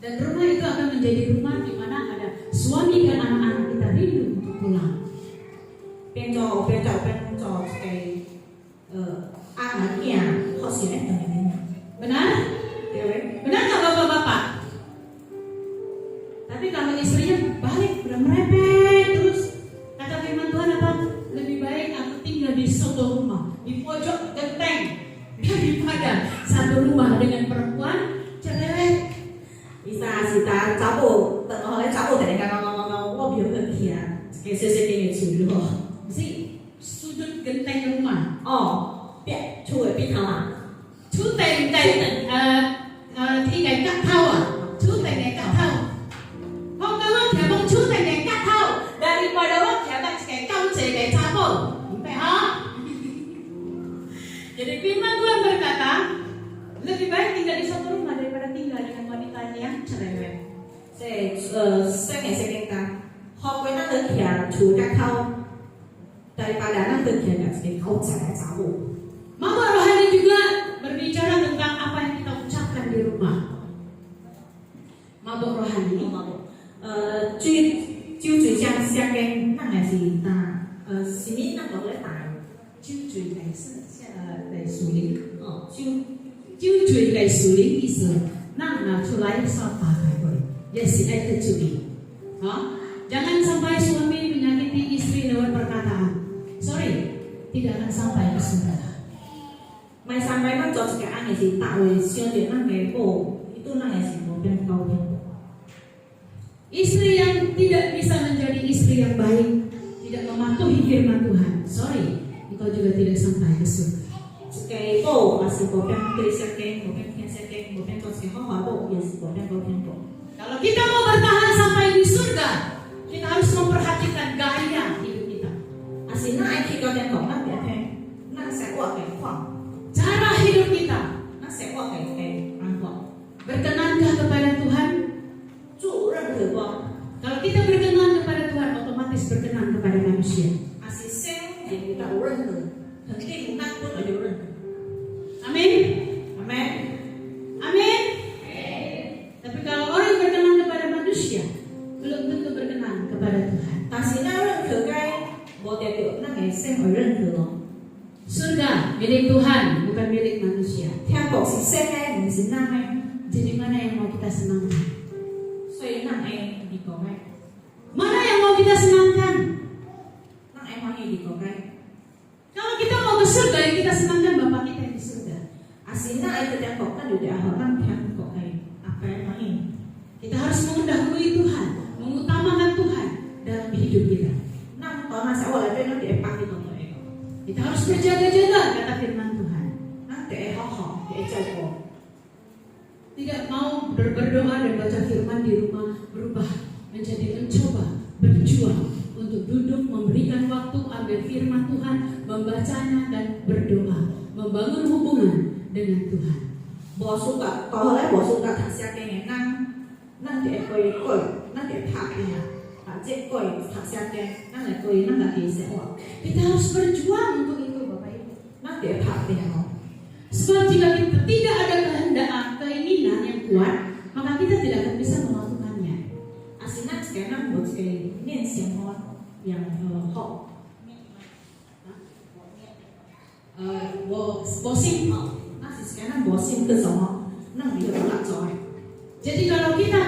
Dan rumah itu akan menjadi rumah di mana ada suami dan anak-anak kita rindu untuk pulang. 變做一個anaknya khosnya dengan Benar? Benar nggak bapak-bapak? Tapi kalau istrinya balik udah merepet terus, kata firman Tuhan apa? Lebih baik aku tinggal di satu rumah, di pojok genteng, daripada satu rumah dengan perempuan cerewet. Bisa kita cabut, tengok oleh cabut dari kalau我比较客气啊，给谁谁给你处理好。 Si sudut genteng rumah. 別出嚟邊頭啊？ Chú tiền thi ngày cắt thau à? Chú tiền ngày cắt thau. Không có lúc thì không chú tiền ngày cắt thau. Daripada lúc thì ta kayak kau kayak cabut. Phải không? Jadi firman Tuhan berkata, lebih baik tinggal di satu rumah daripada tinggal dengan wanita yang cerewet. Saya kata, học với năng lực kia chủ các thau, daripada năng lực kia nggak sedih kau cara cabut. Mama rohani juga berbicara tentang apa yang kita ucapkan di rumah. Mabuk rohani. Chiêu chửi相跟那係是什麼那個咧大？招聚嚟屬靈，招聚嚟屬靈意思，那拿出來說打開佢。Yes, ayat 7. Jangan sampai suami menyakiti istri lewat perkataan. Sorry, tidak akan sampai ke surga. Mai sampai kan cho cái anh gì tạo về siêu điện năng cái cổ itu năng gì một bên cầu bên. Istri yang tidak bisa menjadi istri yang baik, tidak mematuhi firman Tuhan. Sorry, engkau juga tidak sampai ke surga. Cái cổ là sự của bên tươi sẽ kén, của bên thiên sẽ kén, của bên cho sự hóa hóa bộ, ya sự của bên cầu thiên cổ. Kalau kita mau bertahan sampai di surga, kita harus memperhatikan gaya hidup kita. Aslinya anh khi cầu thiên cổ nó sẽ thế, nó sẽ qua cái khoảng, Cara hidup kita, nó sẽ qua cái an khoảng. berkenankah kepada Tuhan? Chủ任thử qua, Kalau kita berkenan kepada Tuhan, otomatis berkenan kepada manusia. asli xem thì người ta chủ任thử, thần kinh năng quân ở chủ任. Amin. Amen. Amin. Tapi kalau orang berkenan kepada manusia, belum tentu berkenan kepada Tuhan. Aslinya任thử cái bộ đại biểu năng cái xem ở任thử nó. Surga milik Tuhan, bukan milik manusia. Theo cổ sĩ xem hay mình sĩ năng hay, Jadi mana yang mau kita senangkan? xoay năng em đi có ngay, Mana yang mau kita senangkan? năng em hoa đi có ngay. Kalau kita mau ke surga, yang kita senangkan Bapak kita yang di surga. Aslinya ay tidak kok kan udah orang yang kok ay apa yang main. Kita harus mendahului Tuhan, mengutamakan Tuhan dalam hidup kita. Năng có mà sẽ gọi là bên nó để pak di tonton em. Kita harus berjaga-jaga, kata firman Tuhan. Năng để họ họ để chơi cổ. Tidak mau berdoa dan baca firman di rumah berubah menjadi mencoba berjuang untuk duduk memberikan waktu ambil firman Tuhan, membacanya dan berdoa, membangun hubungan dengan Tuhan. Bỏ suka, có lẽ bỏ suka thật sẽ cái này năng để coi năng để pak đi à. Cek coi thật sẽ cái năng là coi năng là cái sẽ hoặc Kita harus berjuang untuk itu, Bapak Ibu. năng để pak đi à. Sebab jika kita tidak ada kehendak, keinginan yang kuat, maka kita tidak akan bisa melakukannya. Aslinya cái năng một cái niên xiang hoa yang họ Bosim. asli cái năng bỏ sim cơ sở họ năng bị được lạc rồi. Jadi kalau kita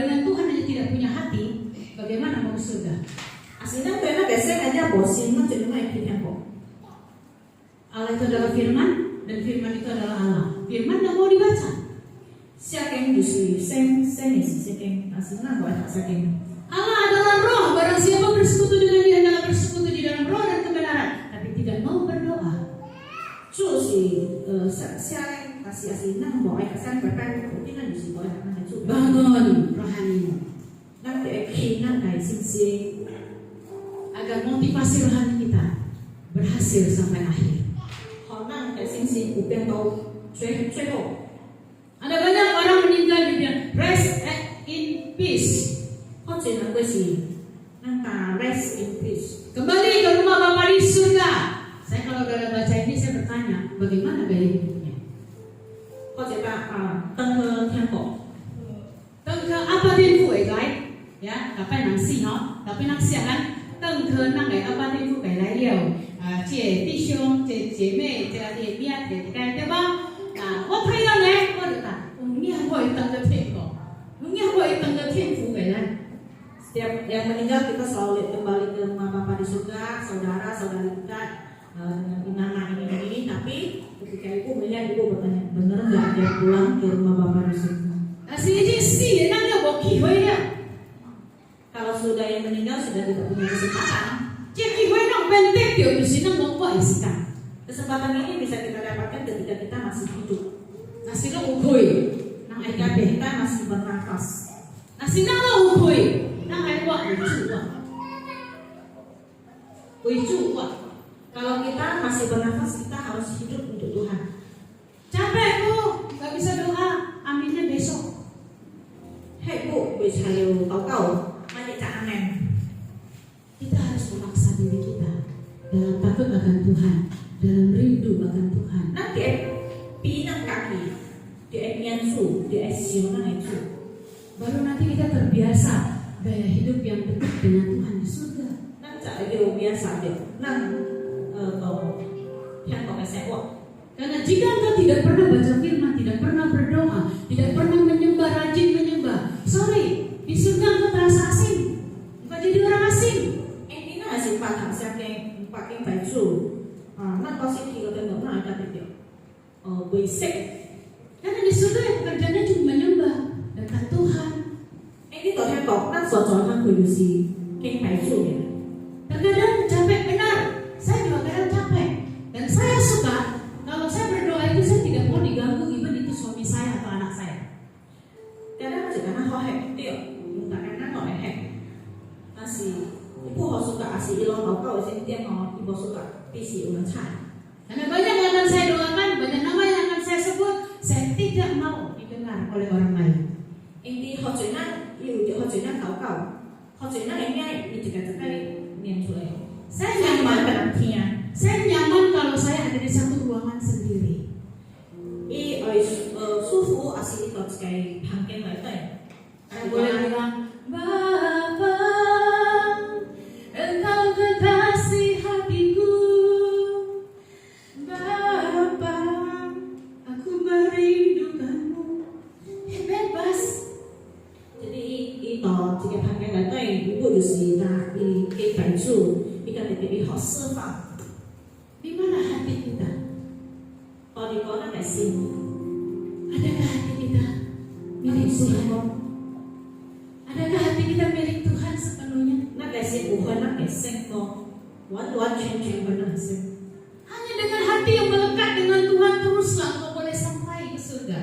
dengan Tuhan hanya tidak punya hati, bagaimana mau ke surga? Aslinya cái nó cái xe aja bỏ sim nó chỉ nó này thì em bỏ. Allah itu adalah firman dan firman itu adalah Allah. Firman nggak mau dibaca. Xe keng di sini xe này xe keng aslinya gọi là xe keng. Allah adalah roh. Barang siapa bersekutu dengan Dia adalah bersekutu di dalam roh dan kebenaran, tapi tidak mau berdoa. 就是xe kasih aslinya bỏ ai kasih berpan itu kan di sini gọi là năng chủ. Bangun rohanimu Năng để khi năng cái sinh sinh agar motivasi rohani kita berhasil sampai akhir. họ năng cái sinh sinh của bên đâu chơi hộ. Ada banyak orang meninggal di dunia. Rest in peace. Họ chỉ là cái gì năng ta rest in peace. Kembali ke rumah Bapa di surga. Saya kalau udah baca ini saya bertanya, bagaimana gaya hidupnya? Họ chỉ là tân hơn theo cổ. Tầng apa thiên phụ ấy gái, ya, gặp phải nắng xì nó, gặp phải nắng xì ăn. Tầng thờ năng ấy apa thiên phụ cái lái liều, chị弟兄, chị mẹ, chị là chị biết, chị cái thế bao. Có thấy đâu này, có được à? Nghe hỏi tầng cái thiên cổ, nghe hỏi tầng cái thiên phụ cái này. Setiap yang meninggal kita selalu lihat kembali ke rumah Bapa di surga, saudara-saudara kita dengan nama ini. Tapi ketika ibu melihat, ibu bertanya, benar nggak dia pulang ke rumah Bapa di surga? Sini sih, nangnya boki ya. Kalau sudah yang meninggal sudah tidak punya kesempatan. Jadi gue nang bentek dia di sini nggak kok isikan. Kesempatan ini bisa kita dapatkan ketika kita masih hidup, Nasi lo ukui, nang ketika ayah kita masih bernafas. Nasi nang lo ukui, nang ayah buat uju. Kalau kita masih bernafas, kita harus hidup untuk Tuhan. Capek bu, nggak bisa doa, aminnya besok. Hei bu, bisa tahu mari kita amin. Kita harus memaksa diri kita dalam takut akan Tuhan, dalam rindu akan Tuhan. Nanti pinang kaki, dia nyansu, dia siunang itu. Baru nanti kita terbiasa gaya hidup yang dekat dengan Tuhan di surga. Nanti dia biasa dia, nang yang kau kasih uang. Karena jika engkau tidak pernah baca firman, tidak pernah berdoa, tidak pernah menyembah, rajin menyembah, sore berisik. Karena di surga yang pekerjaannya cuma menyembah dekat Tuhan. Ini tuh yang kok kan soal kan kudusi kayak baju ya. Terkadang capek benar, saya juga kadang capek. Dan saya suka kalau saya berdoa itu saya tidak mau diganggu, even itu suami saya atau anak saya. Kadang aja karena kau hack, dia bukan karena kau hack. Masih ibu kau suka asih ilong kau dia mau ibu suka PC ulang cai. Karena banyak yang akan saya doakan, banyak nama yang akan saya sebut, saya tidak mau didengar oleh orang lain. Ini kau cuman, kau cuman kau cuman ini juga terkait niat mulai. Saya nyaman penantinya. Saya nyaman kalau saya ada di satu ruangan sendiri. Sufu asli itu kayak pangkeng lah itu ya. Saya boleh bilang, Bapa, Engkau kekasih hatiku. Bapa, aku merindukanmu. Bebas. Jadi itu jika pangkeng lah itu ibu justru nak di kayak baju, ikan lebih hot serva. Di mana hati kita? Kalau di kota kayak sini. Adakah hati kita milik Tuhan? Adakah hati kita milik Tuhan sepenuhnya? Nak kayak sih bukan nak kayak sengko, wan ceng benar sih. Hanya dengan hati yang melekat dengan Tuhan teruslah kau boleh sampai ke surga.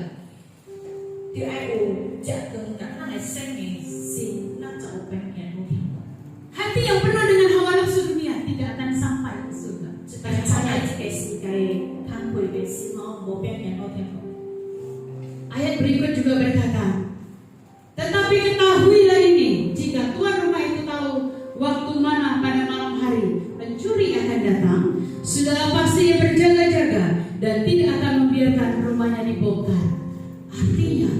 Di aku jatuh karena kayak seng ni sih nak jauh pengen mungkin. Hati yang penuh dengan hawa nafsu dunia tidak akan sampai ke surga. Supaya saya kayak sih kayak tangguh kayak sih mau pengen mungkin. Ayat berikut juga berkata, tetapi ketahuilah ini, jika tuan rumah itu tahu waktu mana pada malam hari pencuri akan datang, sudah pasti ia berjaga-jaga dan tidak akan membiarkan rumahnya dibongkar. Artinya,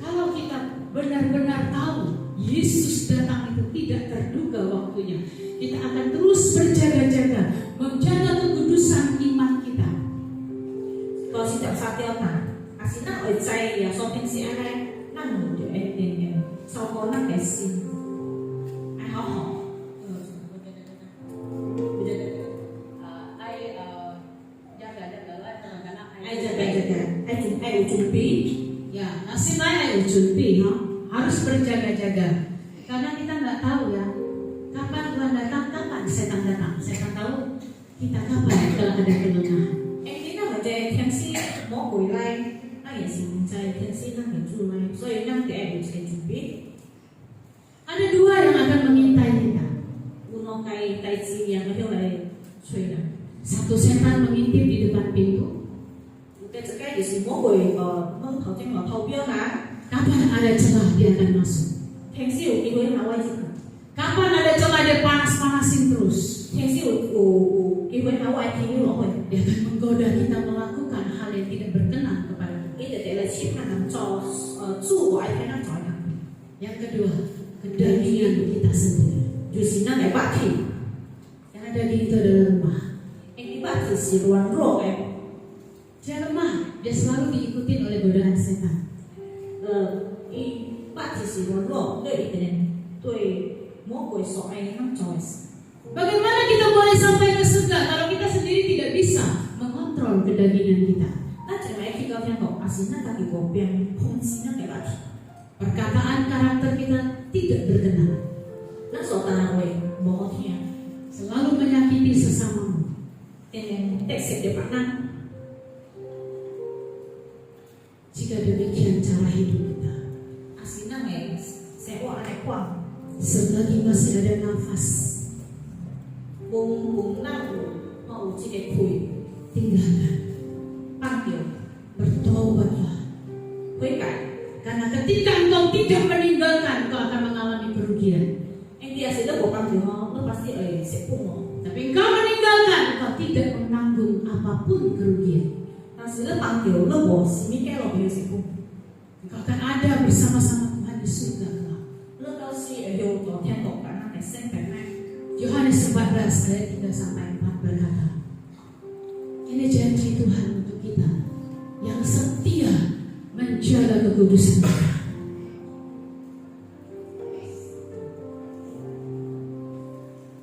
kalau kita benar-benar tahu Yesus datang itu tidak terduga waktunya, kita akan terus berjaga-jaga menjaga kekudusan iman kita. Kalau setiap saat dia aslinya ở chay ya so thiên sĩ này năng ngủ để tiền sau có năng cái xin ai họ ai chuẩn Ya, nasib lain ujunti, harus berjaga-jaga. Karena kita nggak tahu ya, kapan Tuhan datang, kapan setan datang. Setan tahu kita kapan kalau ada kelemahan. Ini nama jadi thiên sĩ mau quỷ lai, nó也是在天sĩ năng hiển trụ lai, so以năng cái ai chuẩn bị. Ada dua yang akan mengintai kita. Uno kai tai chi yang itu lai cuy lah. Satu setan mengintip di depan pintu. Cái gì mỗi người mong thầu trên thầu biếu hả? Kapan ada celah dia akan masuk. Thiên sĩ đi với nào ai chứ? Kapan ada celah dia panas-panasin terus. Thiên sĩ đi với nào ai thì rồi. Dia akan menggoda kita melakukan hal yang tidak berkenan kepada kita. Itu adalah cipta yang zhu ai cái nó chọn nào. Yang kedua, kedagingan kita sendiri. Justru nak baki. Karena daging itu adalah lemah. Yang dibaki si ruang roh Dia lemah, dia selalu diikuti oleh godaan setan. baki si ruang roh itu dengan mỗi người so ai nó choice. Bagaimana kita boleh sampai ke surga kalau kita sendiri tidak bisa mengontrol kedagingan kita? Perkataan karakter kita tidak berkenan. Selalu menyakiti sesamamu. Jika demikian cara hidup kita, selagi masih ada nafas, tinggalkan, bertobatlah. Karena ketika engkau tidak meninggalkan, engkau akan mengalami kerugian. Tapi engkau meninggalkan, engkau tidak menanggung apapun kerugian. Engkau akan ada bersama-sama Tuhan di surga. Yohanes 14 ayat 3 sampai 4 berkata, ini janji Tuhan untuk kita yang setia menjaga kekudusan kita.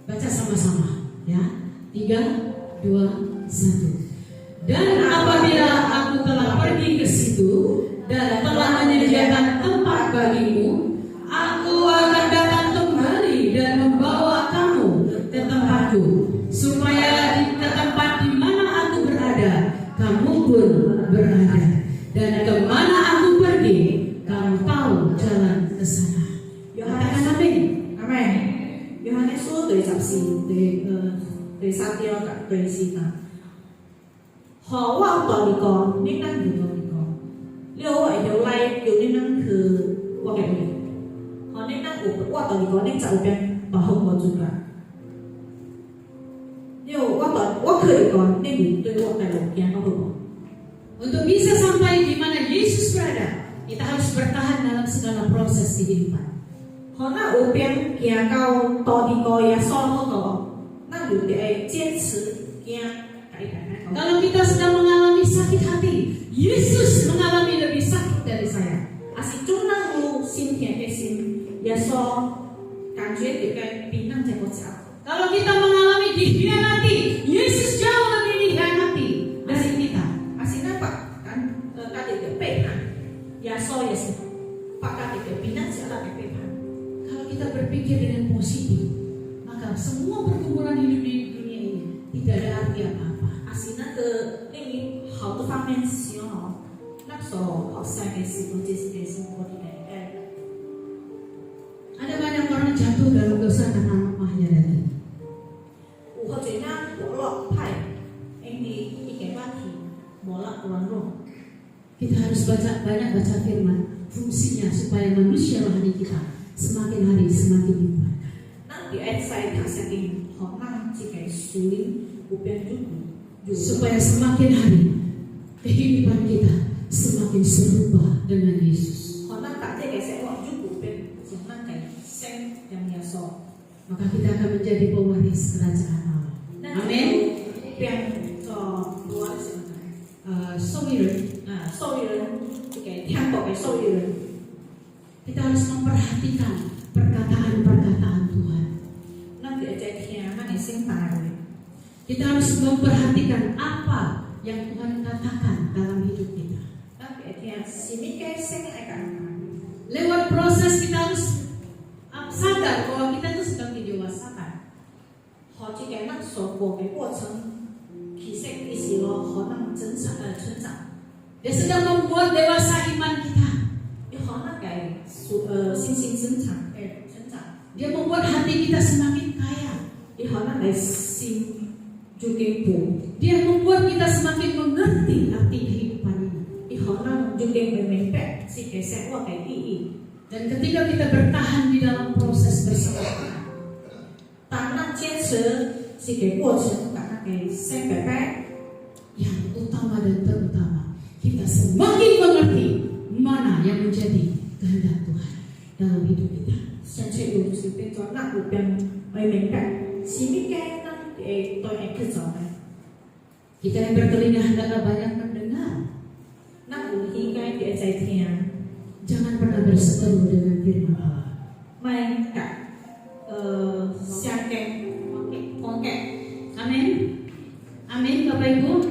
Baca sama-sama ya. 3, 2, 1. Dan apabila aku telah bagimu, aku akan datang kembali dan membawa kamu ke tempatku, supaya di tempat di mana aku berada, kamu pun berada. Dan kemana aku pergi, kamu tahu jalan ke sana. Katakan amin. Amen. Yohanes 书第14第3章第4節。何我有道理講，你能有道理講。你我會有來，有你能去我嘅位。何你能有我道理講，你就有變把好我做㗎。我可以講，你對我嘅路行好不好？ Untuk bisa sampai di mana Yesus berada, kita harus bertahan dalam segala proses kehidupan. 可能有邊行到道理講耶穌嗰個，咱就得堅持行改改。 Kalau kita sedang mengalami sakit hati, Yesus mengalami lebih sakit dari saya. 還是總能有心田嘅心，耶穌感覺到嘅比咱這個少。 Kalau kita mengalami dikhianati, Yesus jauh lebih dikhianati dari kita. 還是咱把家己嘅背叛，耶穌也是把家己嘅比咱少嘅背叛。 Kalau kita berpikir dengan positif, maka semua pergumulan hidup di dunia ini tidak ada arti apa-apa. 還是咱個另一好多方面想哦，咱所學生嘅事，或者是嘅生活嘅。 Ada banyak orang jatuh dalam dosa karena lemahnya daging. 有好多人墮落派，因為一個問題，無力軟弱。 Kita harus banyak baca firman, fungsinya supaya manusia rohani kita semakin hari semakin dikuatkan. 咱就愛使讀聖經，互咱這個屬靈有變足。 Supaya semakin hari kehidupan kita semakin serupa dengan Yesus. 互咱讀這個生活足有變，像咱嘅生像耶穌。 Maka kita akan menjadi pewaris kerajaan Allah. Amin. 變做我係什麼？受益人。受益人，這個天國嘅受益人。 Kita harus memperhatikan perkataan-perkataan Tuhan. 咱就會在聽咱嘅聖道嘅。 Kita harus memperhatikan apa yang Tuhan katakan dalam hidup kita. 咱就會聽什麼嘅聖愛講。 Lewat proses kita harus sadar bahwa kita itu sedang didewasakan. 好，這個咱所過嘅過程，其實亦是咯，可能成長。 Dia sedang membuat dewasa iman kita. 有可能嘅信心成長。 Dia membuat hati kita semakin kaya. 有可能嘅心就更富。 Dia membuat kita semakin mengerti arti kehidupan ini. 有可能就更明白這個生活嘅意義。 Dan ketika kita bertahan di dalam proses bersama Tuhan, 當咱堅持這個過程，咱嘅生白白。 yang utama dan terutama, kita semakin mengerti mana yang menjadi kehendak Tuhan dalam hidup kita. 甚至有就是變做咱有變會明白，是乜嘅咱會對會去做嘅。 Kita yang bertelinga hendaklah banyak mendengar. 咱有耳嘅會在聽， Jangan pernah berseteru dengan firman Allah. 咪甲相近風格。 Amin. Amin Bapak Ibu.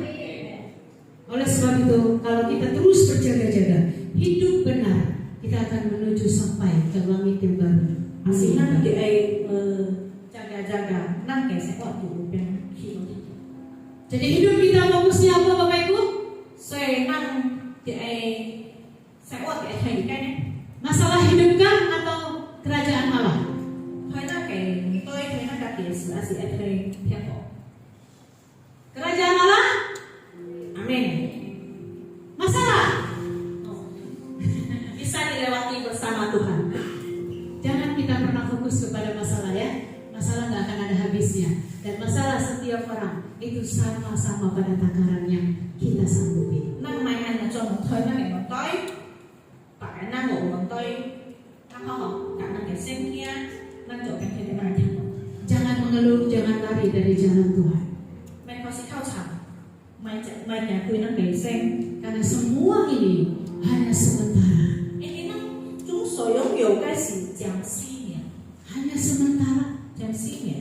Oleh sebab itu, kalau kita terus berjaga-jaga, hidup benar, kita akan menuju sampai ke langit yang baru. 是咱就會jaga-jaga，咱嘅生活就有變去。 Jadi hidup kita fokusnya apa Bapak Ibu? 所以咱就會生活就會睇嘅呢， Masalah hidupkah atau kerajaan Allah? 睇咱嘅對睇咱家己嘅事，還是會睇天國。 Kerajaan Allah? Amin. Masalah? Bisa dilewati bersama Tuhan. Jangan kita pernah fokus kepada masalah ya. Masalah nggak akan ada habisnya. Dan masalah setiap orang itu sama-sama pada takaran yang kita sanggupi. Năng mai anh là cho một thời năng ngày một tối, và cái năng ngủ một tối, năng khó học, cả năng cái xem kia, năng chỗ cái thế này thì Jangan mengeluh, jangan lari dari jalan Tuhan. mày có sẽ khao chẳng, mày nhà quy năng cái xem. Karena semua ini hanya sementara. Ini năng chúng sở hữu nhiều cái gì chẳng si nhỉ, Hanya sementara. chẳng si nhỉ.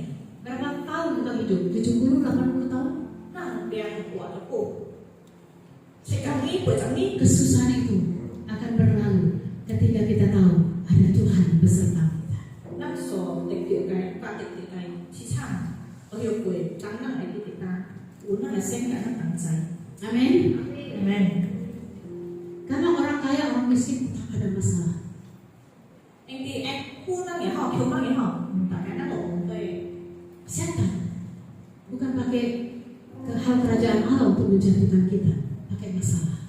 Berapa tahun kita hidup? 70, 80 tahun? Năng biang của nó cụ. Sẽ chẳng nghĩ của chẳng nghĩ. Kesusahan itu akan berlalu ketika kita tahu sen nggak ada tangcai. Amin. Amen. Karena orang kaya orang miskin tak ada masalah. Ini kurang ya, họ thiếu mang ya, họ tak ada loh. Setan bukan pakai hal kerajaan Allah untuk menjatuhkan kita, pakai masalah.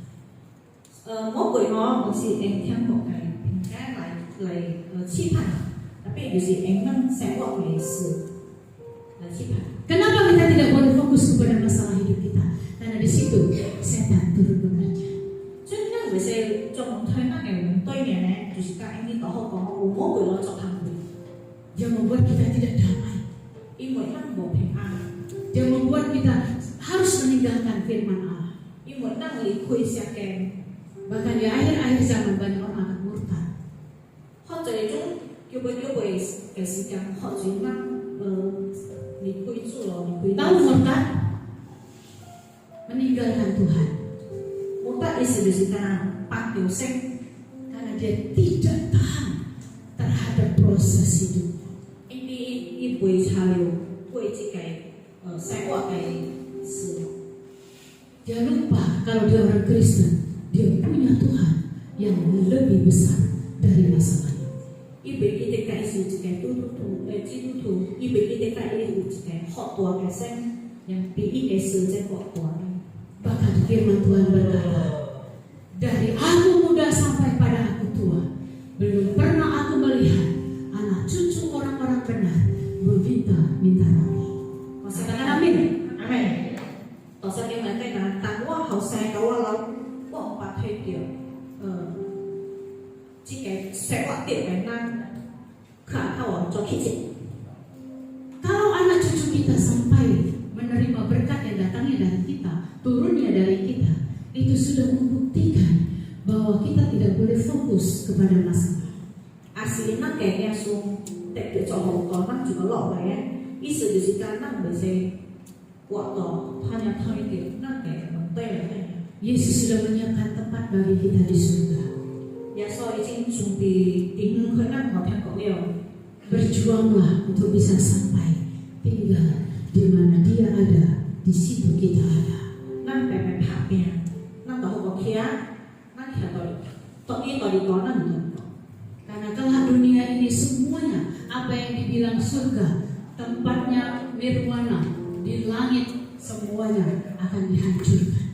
Mỗi người họ cũng chỉ anh theo một cái lại chi phạt, tapi cũng chỉ anh nâng sẽ gọi về sự là chi phạt. Kenapa kita tidak boleh fokus kepada masalah hidup kita? Karena di situ setan turut bekerja. Cho nên là sẽ trong thời gian này tôi này, chỉ các anh đi tỏ họ có mỗi người lo cho thằng mình. Dia membuat kita tidak damai.因为năng bộ平an, Dia membuat kita harus meninggalkan firman Allah.因为năng lý khuy sẽ kèm. Bahkan di akhir-akhir zaman banyak orang akan murtad. Họ最終叫佢嘅時間，學住năng lý khuy住咯，lý khuy. Tahu murtad? Meninggalkan Tuhan. Murtad itu kita panggil sing Karena dia tidak tahan terhadap proses hidup. ini ibu cahaya, kue cikai, saya kai sự. Dia lupa kalau dia orang Kristen, dia punya Tuhan yang lebih besar dari masalahnya. Ibu kita kai sự cikai tu, ibu kita kai sự cikai hot tua kai sen yang pi kai sự cikai hot tua. Bahkan firman Tuhan berkata, dari aku muda sampai pada aku tua, belum pernah aku melihat anak cucu orang-orang benar meminta roti. Masa Katakan amin. amin. Tausa cái vấn đề là tặng quá hậu sai câu lâu, quá bà thuê kiểu, chỉ cái sẽ gọi tiền cái năng khả thảo cho khi chị. Kalau anak cucu kita sampai menerima berkat yang datangnya dari kita, turunnya dari kita, itu sudah membuktikan bahwa kita tidak boleh fokus kepada masalah. Asli năng cái nghe xuống, để cho họ có năng chỉ có lọ vậy ấy. Ý sự thì ta năng bởi xe quả tỏ hanya thôi kiểu năng cái bằng tay là thế. Yesus sudah menyiapkan tempat bagi kita di surga. Ya so izin chuẩn bị tính khởi năng vào theo cậu điều. Berjuanglah untuk bisa sampai tinggal di mana Dia ada, di situ kita ada. Năng cái phải hạ bè, năng tỏ có khía, năng khía tỏ đi có năng được. Karena kelak dunia ini semuanya apa yang dibilang surga, tempatnya nirwana, di langit semuanya akan dihancurkan.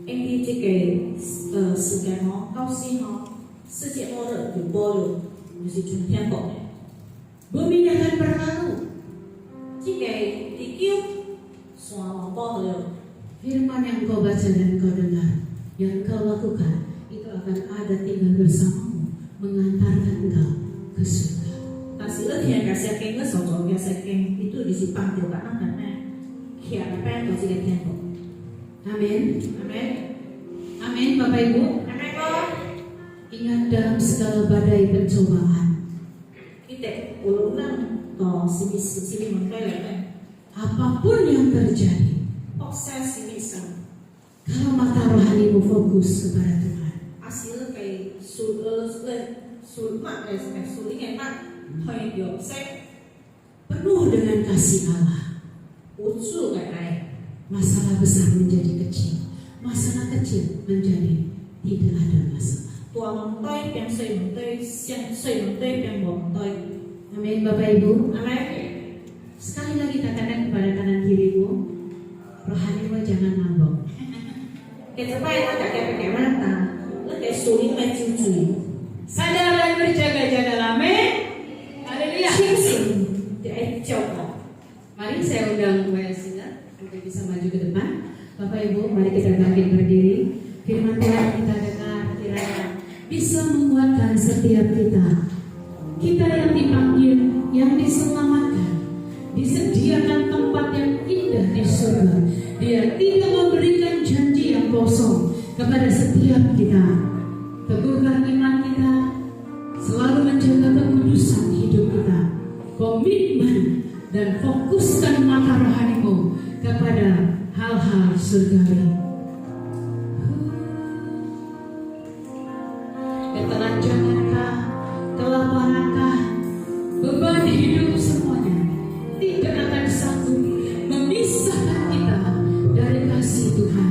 Anh đi chơi cái sự cái nó cao si nó sự kiện mô rợ từ bô được như gì chúng theo cậu này. Bumi akan berlalu. Chỉ cái đi kêu xóa nó bô được. Firman yang kau baca dan kau dengar, yang kau lakukan, itu akan ada tinggal bersamamu, mengantarkan engkau ke surga. Ta sự lớp thiền cả xe kênh, lớp sổ chỗ cả xe kênh, itu di si bằng tiểu cả năng ngắn này. Khía là bè có gì để thiền cậu. Amin. Amen. Amin Bapak Ibu. Amen cô. Ingat dalam segala badai pencobaan, Kita ulung năng tỏ sini mengkai lah. apapun yang terjadi, Bóc xe sini sang. kalau mata rohanimu fokus kepada Tuhan, Asli cái sul mạng cái sul cái mạng hơi điều xe penuh dengan kasih Allah, usul cái này. masalah besar menjadi kecil, masalah kecil menjadi tidak ada masalah. Tua mong tay, bèn xây mong tay, xây mong tay, bèn mong tay. Amin Bapak Ibu. Amen. Sekali lagi katakan kepada kanan kirimu, rohanimu jangan mabok. Cái thứ ba là cái mata, là cái số linh mạch chiêu chùi. Sadar dan berjaga-jaga. Amin. Haleluya. Chiêu sinh để anh chồng họ. Mari saya undang Mbak Sina untuk bisa maju ke depan. Bapak Ibu, mari kita bangkit berdiri. Firman Tuhan kita dengar kiranya bisa menguatkan setiap kita. Kita yang dipanggil, yang diselamatkan, disediakan tempat yang indah di surga. Dia tidak memberikan janji yang kosong kepada setiap kita. Teguhkan iman kita, selalu menjaga kekudusan hidup kita, komitmen dan fokuskan mata rohanimu kepada hal-hal surgawi. Ketelanjangankah, kelaparankah, beban hidup semuanya tidak akan sanggup memisahkan kita dari kasih Tuhan.